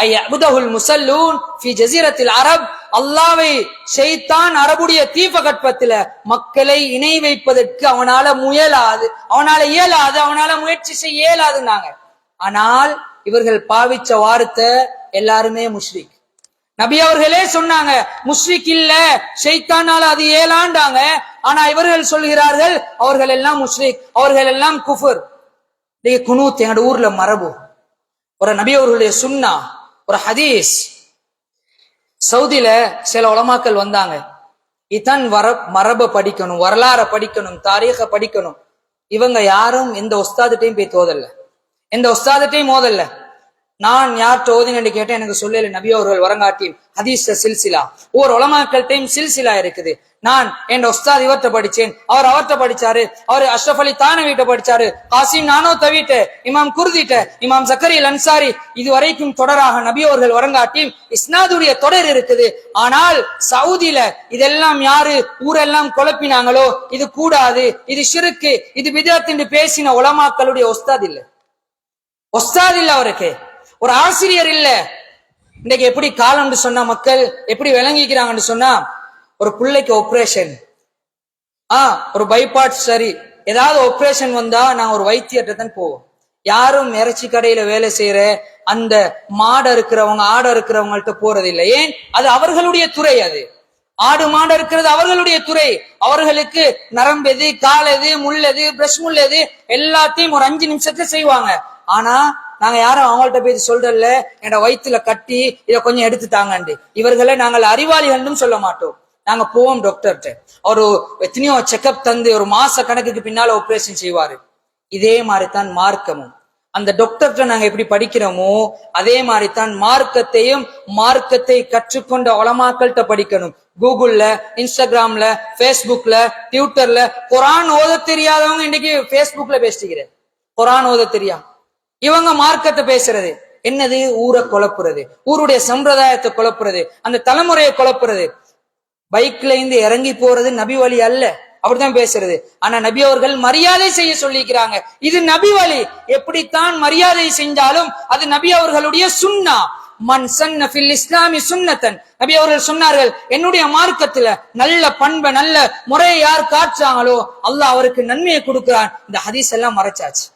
ஐயபுதஹுல் முஸல்லூன் ஃபி ஜஸீரத்தில் அரப். அல்லாஹ்வை ஷைத்தான் அரபுடைய தீபகற்பத்தில மக்களை இணை வைப்பதற்கு அவனால இயலாது, அவனால முயற்சி செய்ய இயலாதுன்னாங்க. ஆனால் இவர்கள் பாவிச்ச வார்த்தை எல்லாருமே முஷ்ரிக். நபி அவர்களே சொன்னாங்க, முஷ்ரிக் இல்ல, ஷைத்தானால அது ஏலாண்டாங்க. ஆனா இவர்கள் சொல்கிறார்கள் அவர்கள் எல்லாம் முஷ்ரிக், அவர்கள் எல்லாம் குஃபர். குனூத் எங்க ஊர்ல மரபு, ஒரு நபி அவர்களுடைய சுன்னா, ஒரு ஹதீஸ். சவுதியில சில உலமாக்கள் வந்தாங்க, இதான் மரபை படிக்கணும், வரலாற படிக்கணும், தாரீக படிக்கணும். இவங்க யாரும் எந்த உஸ்தாதிட்டையும் போய் தோதல்ல, எந்த உஸ்தாதிட்டையும் மோதல்ல. நான் யார்கிட்ட ஓதினு கேட்டேன், எனக்கு சொல்லல. நபி அவர்கள் வரங்காட்டி ஹதீஸ் சில்சிலா, ஒவ்வொரு உலமாக்கள்கிட்டையும் சில்சிலா இருக்குது. நான் என் உஸ்தாத் இவர்கிட்ட படிச்சேன், அவர் அவர்கிட்ட படிச்சாரு, அவர் அஷ்ரஃப் அலி தானவிட்ட படிச்சாரு, காசிம் நானோத்த வீட்டு, இமாம் குர்திட்ட, இமாம் ஜக்கரியல் அன்சாரி, இதுவரைக்கும் தொடராக நபி அவர்கள் வரங்காட்டி இஸ்னாதுடைய தொடர் இருக்குது. ஆனால் சவுதியில இதெல்லாம் யாரு ஊரெல்லாம் குழப்பினாங்களோ, இது கூடாது, இது ஷிருக்கு, இது பிதஅத் என்று பேசின உலமாக்களுடைய உஸ்தாத் இல்ல, அவருக்கு ஒரு ஆசிரியர் இல்ல. இன்னைக்கு எப்படி காலம்னு சொன்னா மக்கள் எப்படி விளங்கிக்கிறாங்கன்னு சொன்னா, ஒரு பிள்ளைக்கு ஆபரேஷன், ஒரு பைபாட் சரி, ஏதாவது ஆபரேஷன் வந்தா நாங்க ஒரு வைத்தியர்கிட்ட தான் போவோம். யாரும் இறைச்சி கடையில வேலை செய்யற அந்த மாடு இருக்கிறவங்க ஆடு இருக்கிறவங்கள்ட்ட போறது இல்லை. ஏன்? அது அவர்களுடைய துறை. அது ஆடு மாடு இருக்கிறது அவர்களுடைய துறை. அவர்களுக்கு நரம்பெது, காலெது, முள்ளெது, பிரஷ் முள்ளெது எல்லாத்தையும் ஒரு 5 நிமிஷத்துல செய்வாங்க. ஆனா நாங்க யாரும் அவங்கள்ட்ட போய் சொல்றல, என்னோட வயிற்றுல கட்டி இதை கொஞ்சம் எடுத்துட்டாங்கண்டு. இவர்களை நாங்கள் அறிவாளிகள் சொல்ல மாட்டோம். நாங்க போவோம் டாக்டர்கிட்ட, அவரு எத்தனையோ செக்அப் தந்து ஒரு மாச கணக்குக்கு பின்னால ஆபரேஷன் செய்வாரு. இதே மாதிரிதான் மார்க்கமும். அந்த டாக்டர்கிட்ட நாங்க எப்படி படிக்கிறோமோ அதே மாதிரிதான் மார்க்கத்தையும், மார்க்கத்தை கற்றுக்கொண்ட உலமாக்கள்கிட்ட படிக்கணும். கூகுள்ல, இன்ஸ்டாகிராம்ல, பேஸ்புக்ல, ட்விட்டர்ல குர்ஆன் ஓத தெரியாதவங்க இன்னைக்கு பேஸ்புக்ல பேசிக்கிறேன். குர்ஆன் ஓத தெரியா இவங்க மார்க்கத்தை பேசுறது என்னது? ஊரை குழப்புறது, ஊருடைய சம்பிரதாயத்தை குழப்புறது, அந்த தலைமுறையை குழப்புறது. பைக்ல இருந்து இறங்கி போறது நபி வழி அல்ல, அப்படித்தான் பேசுறது. ஆனா நபி அவர்கள் மரியாதை செய்ய சொல்லிக்கிறாங்க, இது நபி வழி. எப்படித்தான் மரியாதை செஞ்சாலும் அது நபி அவர்களுடைய சுன்னா. மன் சன்ன ஃபில் இஸ்லாமி சுன்னத்தன், நபி அவர்கள் சொன்னார்கள், என்னுடைய மார்க்கத்துல நல்ல பண்பை நல்ல முறையை யார் காட்டுறாங்களோ அல்லாஹ் அவருக்கு நன்மையை கொடுக்கிறான். இந்த ஹதீஸ் எல்லாம் மறைச்சாச்சு.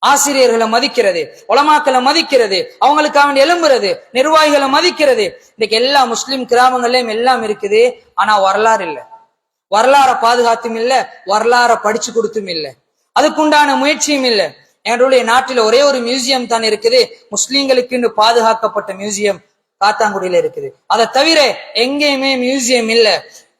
ஆசிரியர்களை மதிக்கிறது, உலமாக்களை மதிக்கிறது, அவங்களுக்கு அவன் எழும்புறது, நிர்வாகிகளை மதிக்கிறது. இன்னைக்கு எல்லா முஸ்லிம் கிராமங்கள்லயும் எல்லாம் இருக்குது. ஆனா வரலாறு இல்ல, வரலாற பாதுகாத்தும் இல்ல, வரலாற படிச்சு கொடுத்தும் இல்ல, அதுக்குண்டான முயற்சியும் இல்ல. எங்களுடைய நாட்டில ஒரே ஒரு மியூசியம் தான் இருக்குது, முஸ்லிம்களுக்கு பாதுகாக்கப்பட்ட மியூசியம் காத்தாங்குடியில இருக்குது. அதை தவிர எங்கேயுமே மியூசியம் இல்ல.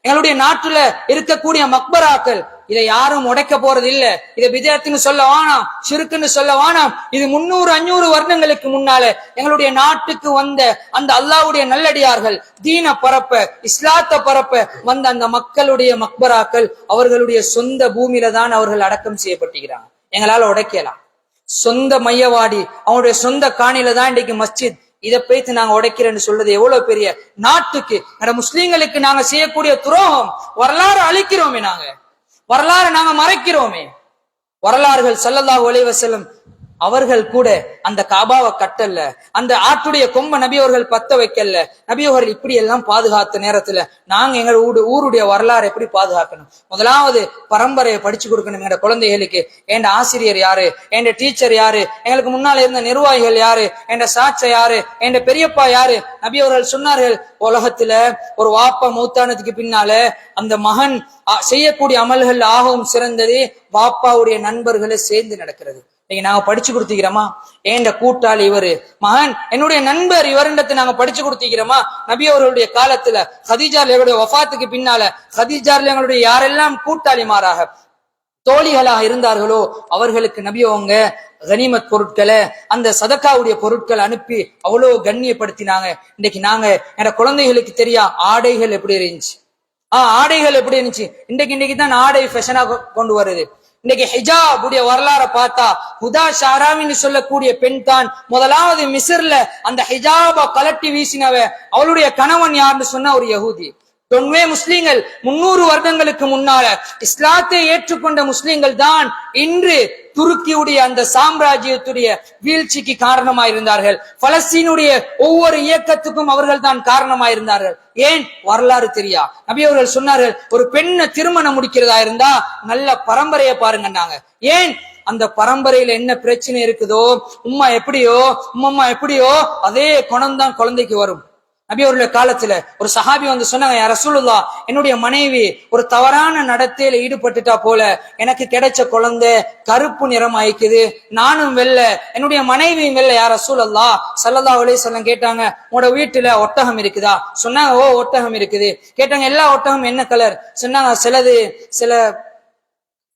எங்களுடைய நாட்டுல இருக்கக்கூடிய மக்பராக்கள், இதை யாரும் உடைக்க போறது இல்ல. இதை விதத்துன்னு சொல்ல வேணாம், ஷிர்க்குன்னு சொல்ல வேணாம். இது 300-500 வருடங்களுக்கு முன்னால எங்களுடைய நாட்டுக்கு வந்த அந்த அல்லாஹ்வுடைய நல்லடியார்கள், தீன பரப்ப, இஸ்லாத்தை பரப்ப வந்த அந்த மக்களுடைய மக்பராக்கள் அவர்களுடைய சொந்த பூமியில தான் அவர்கள் அடக்கம் செய்யப்பட்டிருக்கிறாங்க. எங்களால உடைக்கலாம். சொந்த மையவாடி, அவனுடைய சொந்த காணியில தான் இன்றைக்கு மஸ்ஜித். இதை பேத்து நாங்க உடைக்கிறேன்னு சொல்றது எவ்வளவு பெரிய நாட்டுக்கு, முஸ்லீம்களுக்கு நாங்க செய்யக்கூடிய துரோகம். வரலாறு அழிக்கிறோமே, வரலாறு நாங்க மறைக்கிறோமே. வரலாறுகள் ஸல்லல்லாஹு அலைஹி வஸல்லம் அவர்கள் கூட அந்த காபாவை கட்டல்ல, அந்த ஆட்டுடைய கொம்ப நபி அவர்கள் பத்த வைக்கல. நபி அவர்கள் இப்படி எல்லாம் பாதுகாத்த நேரத்துல நாங்க எங்க ஊருடைய வரலாறு எப்படி பாதுகாக்கணும்? முதலாவது பரம்பரையை படிச்சு கொடுக்கணும் எங்க குழந்தைகளுக்கு. என் ஆசிரியர் யாரு, என் டீச்சர் யாரு, எங்களுக்கு முன்னால இருந்த நிர்வாகிகள் யாரு, என் சாட்சை யாரு, என் பெரியப்பா யாரு. நபி அவர்கள் சொன்னார்கள், உலகத்துல ஒரு வாப்பா மௌத்தானதுக்கு பின்னால அந்த மகன் செய்யக்கூடிய அமல்கள் ஆகவும் சிறந்தது வாப்பாவுடைய நண்பர்களை சேர்ந்து நடக்கிறது. நீங்க நாங்க படிச்சு கொடுத்திக்கிறோமா? ஏண்ட கூட்டாளி இவரு, மகன் என்னுடைய நண்பர் இவருன்றதை நாங்க படிச்சு கொடுத்திக்கிறோமா? நபி அவர்களுடைய காலத்துல ஹதீஜாவுடைய வஃபாத்துக்கு பின்னால ஹதீஜால எங்களுடைய யாரெல்லாம் கூட்டாளிமாராக தோழிகளாக இருந்தார்களோ அவர்களுக்கு நபி அவங்க கனிமத் பொருட்களை, அந்த சதக்காவுடைய பொருட்களை அனுப்பி அவ்வளவு கண்ணியப்படுத்தினாங்க. இன்னைக்கு நாங்க என் குழந்தைகளுக்கு தெரியா ஆடைகள் எப்படி இருந்துச்சு, ஆடைகள் எப்படி இருந்துச்சு. இன்னைக்கு தான் ஆடை ஃபேஷனா கொண்டு வருது. இன்னைக்கு ஹிஜாப் உடைய வரலாறை பார்த்தா ஹுதா ஷாராவின்னு சொல்லக்கூடிய பெண் தான் முதலாவது மிஸ்ர்ல அந்த ஹிஜாப கலட்டி வீசினவ. அவளுடைய கணவன் யாருன்னு சொன்னா ஒரு யஹூதி. தொன்மே முஸ்லீம்கள் 300 வருடங்களுக்கு முன்னால இஸ்லாத்தை ஏற்றுக்கொண்ட முஸ்லீம்கள் தான் இன்று துருக்கியுடைய அந்த சாம்ராஜ்யத்துடைய வீழ்ச்சிக்கு காரணமாயிருந்தார்கள். பலஸ்தீனுடைய ஒவ்வொரு இயக்கத்துக்கும் அவர்கள் தான் காரணமாயிருந்தார்கள். ஏன்? வரலாறு தெரியா. நபி அவர்கள் சொன்னார்கள், ஒரு பெண்ணை திருமணம் முடிக்கிறதா இருந்தா நல்ல பரம்பரையை பாருங்கன்னாங்க. ஏன்? அந்த பரம்பரையில என்ன பிரச்சனை இருக்குதோ, உம்மா எப்படியோ அதே குணம் தான் குழந்தைக்கு வரும். நபி அவருடைய காலத்துல ஒரு சஹாபி வந்து சொன்னாங்க, யா ரசூலுல்லாஹ், என்னுடைய மனைவி ஒரு தவறான நடத்தையில ஈடுபட்டுட்டா போல, எனக்கு கிடைச்ச குழந்தை கருப்பு நிறம் ஆயிக்குது, நானும் வெள்ள, என்னுடைய மனைவியும் வெள்ள. யா ரசூலுல்லாஹ் ஸல்லல்லாஹு அலைஹி வஸல்லம் கேட்டாங்க, உங்களோட வீட்டுல ஒட்டகம் இருக்குதா? சொன்னாங்க, ஓ ஒட்டகம் இருக்குது. கேட்டாங்க, எல்லா ஒட்டகம் என்ன கலர்? சொன்னாங்க, சில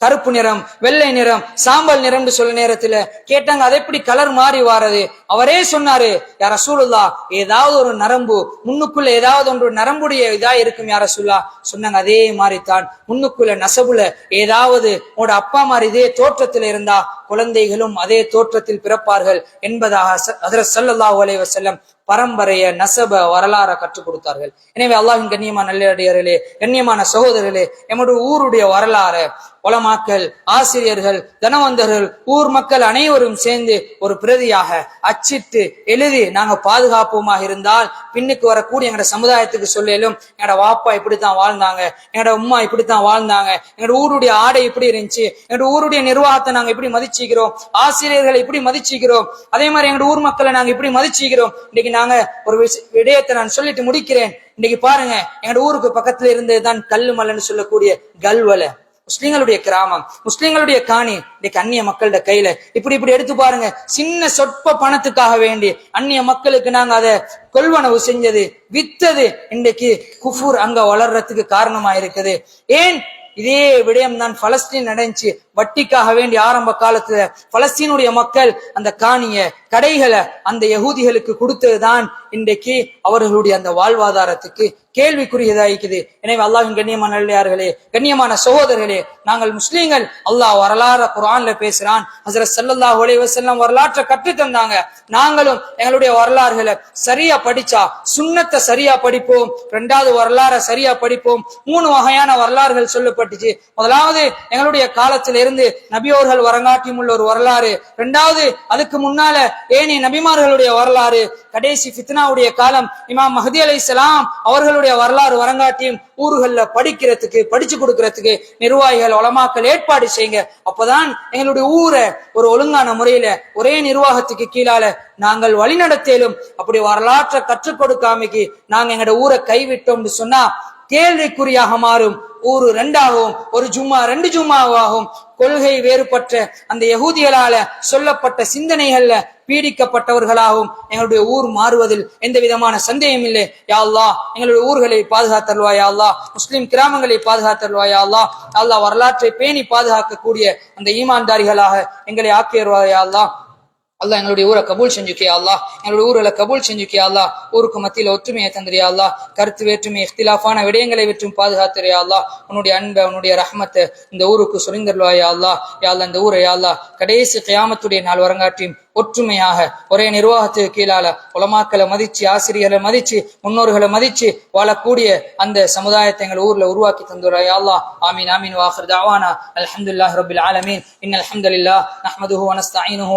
கருப்பு நிறம், வெள்ளை நிறம், சாம்பல் நிறம்னு சொல்ல நேரத்துல கேட்டாங்க, அது எப்படி கலர் மாறி வாரது? அவரே சொன்னாரு, யா ரசூலுல்லாஹ், ஏதாவது ஒரு நரம்பு முன்னுக்குள்ள ஏதாவது ஒன்று நரம்புடைய இதா இருக்கும் யா ரசூலுல்லாஹ். சொன்னாங்க, அதே மாதிரிதான் முன்னுக்குள்ள நசபுல ஏதாவது உங்களோட அப்பா மாதிரி இதே தோற்றத்தில் இருந்தா குழந்தைகளும் அதே தோற்றத்தில் பிறப்பார்கள் என்பதாக ஹஜ்ரத் ஸல்லல்லாஹு அலைஹி வஸல்லம் பரம்பரைய நசப வரலாற கற்றுக் கொடுத்தார்கள். எனவே அல்லாஹ்வின் கண்ணியமான நல்லடியார்களே, கண்ணியமான சகோதரர்களே, எம்முடைய ஊருடைய வரலாறு உலமாக்கள், ஆசிரியர்கள், தனவந்தர்கள், ஊர் மக்கள் அனைவரும் சேர்ந்து ஒரு பிரதியாக அச்சிட்டு எழுதி நாங்க பாதுகாப்போமாக இருந்தால் பின்னுக்கு வரக்கூடிய எங்களோட சமுதாயத்துக்கு சொல்லும், எங்களோட வாப்பா இப்படித்தான் வாழ்ந்தாங்க, எங்களோட உம்மா இப்படித்தான் வாழ்ந்தாங்க, எங்களோட ஊருடைய ஆடை இப்படி இருந்துச்சு, எங்களோட ஊருடைய நிர்வாகத்தை நாங்க இப்படி மதிச்சுக்கிறோம், ஆசிரியர்களை இப்படி மதிச்சுக்கிறோம், அதே மாதிரி எங்களோட ஊர் மக்களை நாங்க இப்படி மதிச்சுக்கிறோம். இன்னைக்கு நாங்க ஒரு விடயத்தை நான் சொல்லிட்டு முடிக்கிறேன். இன்னைக்கு பாருங்க, எங்களோட ஊருக்கு பக்கத்துல இருந்ததுதான் கல்லு மலைன்னு சொல்லக்கூடிய கல்வலை, முஸ்லீம்களுடைய கிராமம், முஸ்லீம்களுடைய காணி. இன்னைக்கு அந்நிய மக்களோட கையில இப்படி எடுத்து பாருங்க. சின்ன சொற்ப பணத்துக்காக வேண்டி அந்நிய மக்களுக்கு நாங்க அதை கொள்வனவு செஞ்சது, வித்தது. இன்றைக்கு குஃபூர் அங்க வளர்றதுக்கு காரணமா இருக்குது. ஏன்? இதே விடயம் தான் பலஸ்தீன் நடந்துச்சு. வட்டிக்காக வேண்டி ஆரம்ப காலத்துல பலஸ்தீனுடைய மக்கள் அந்த காணிய கடைகளை அந்த யகூதிகளுக்கு கொடுத்ததுதான் இன்றைக்கு அவர்களுடைய அந்த வாழ்வாதாரத்துக்கு கேள்விக்குரியதாயிருக்குது. எனவே அல்லாஹ்வின் கண்ணியமான நல்லடியார்களே, கண்ணியமான சகோதரர்களே, நாங்கள் முஸ்லீம்கள். அல்லாஹ் வரலாறு குர்ஆன்ல பேசுறான். ஹஜ்ரத் ஸல்லல்லாஹு அலைஹி வஸல்லம் வரலாற்றை கற்று தந்தாங்க. நாங்களும் எங்களுடைய வரலாறுகளை சரியா படிச்சா, சுன்னத்தை சரியா படிப்போம், 2வது வரலாற சரியா படிப்போம். 3 வகையான வரலாறுகள் சொல்லப்பட்டுச்சு. முதலாவது எங்களுடைய காலத்திலிருந்து நபியோர்கள் வரங்காட்டியும் உள்ள ஒரு வரலாறு. 2வது அதுக்கு முன்னால ஏனைய நபிமார்களுடைய வரலாறு. கடைசி ஃபித்னாவுடைய காலம் இமாம் மஹ்தி அலைஹிஸ்ஸலாம் அவர்களுடைய வரலாறு வரங்காட்டியும் ஊர்கள்ல படிச்சு கொடுக்கறதுக்கு நிர்வாகிகள், உலமாக்கள் ஏற்பாடு செய்யுங்க. அப்பதான் எங்களுடைய ஊரை ஒரு ஒழுங்கான முறையில ஒரே நிர்வாகத்துக்கு கீழால நாங்கள் வழிநடத்தலும். அப்படி வரலாற்றை கற்றுக் கொடுக்காமைக்கு நாங்க எங்களோட ஊரை கைவிட்டோம்னு சொன்னா கேள்விக்குறியாக மாறும். ஊரு ரெண்டாகவும் ஒரு ஜும்மா 2 ஜும்மாவாகும். கொள்கை வேறுபட்ட அந்த யகூதிகளால சொல்லப்பட்ட சிந்தனைகள்ல பீடிக்கப்பட்டவர்களாகவும் எங்களுடைய ஊர் மாறுவதில் எந்த விதமான சந்தேகம் இல்லை. யா அல்லாஹ் எங்களுடைய ஊர்களை பாதுகாத்தருள்வா. யா அல்லாஹ் முஸ்லிம் கிராமங்களை பாதுகாத்தருள்வா. யா அல்லாஹ் அல்லாஹ் வரலாற்றை பேணி பாதுகாக்கக்கூடிய அந்த ஈமான்தாரிகளாக எங்களை ஆக்கியருவா. யா அல்லாஹ் அல்லாஹ் எங்களுடைய ஊரை கபூல் செஞ்சுக்கியா அல்லாஹ், எங்களுடைய ஊர்களை கபூல் செஞ்சுக்கியா அல்லாஹ். ஊருக்கு மத்தியில ஒற்றுமையை தந்திரியா அல்லாஹ், கருத்து வேற்றுமை இஃப்திலாஃபான விடயங்களை வெற்றும் பாதுகாத்துறியா அல்லாஹ். உன்னுடைய அன்பை உன்னுடைய ரஹ்மத்தை இந்த ஊருக்கு சுரிந்தருள்வாயா அல்லாஹ். யா அல்லாஹ் இந்த ஊரை யா அல்லாஹ் கடைசி கியாமத்துடைய நாள் வரங்காட்டியும் ஒற்றுமையாக ஒரே நிர்வாகத்துக்கு கீழால உலமாக்களை மதிச்சு, ஆசிரியர்களை மதிச்சு, முன்னோர்களை மதிச்சு வாழக்கூடிய அந்த சமுதாயத்தை எங்கள் ஊர்ல உருவாக்கி தந்துடுறாயா அல்லாஹ். ஆமீன் ஆமீன். வாஹிர் தஅவானா அல்ஹம்துலில்லாஹி ரப்பில் ஆலமீன். இன்னல் ஹம்தலில்லாஹ் நஹ்மதுஹு வ நஸ்தஈனுஹு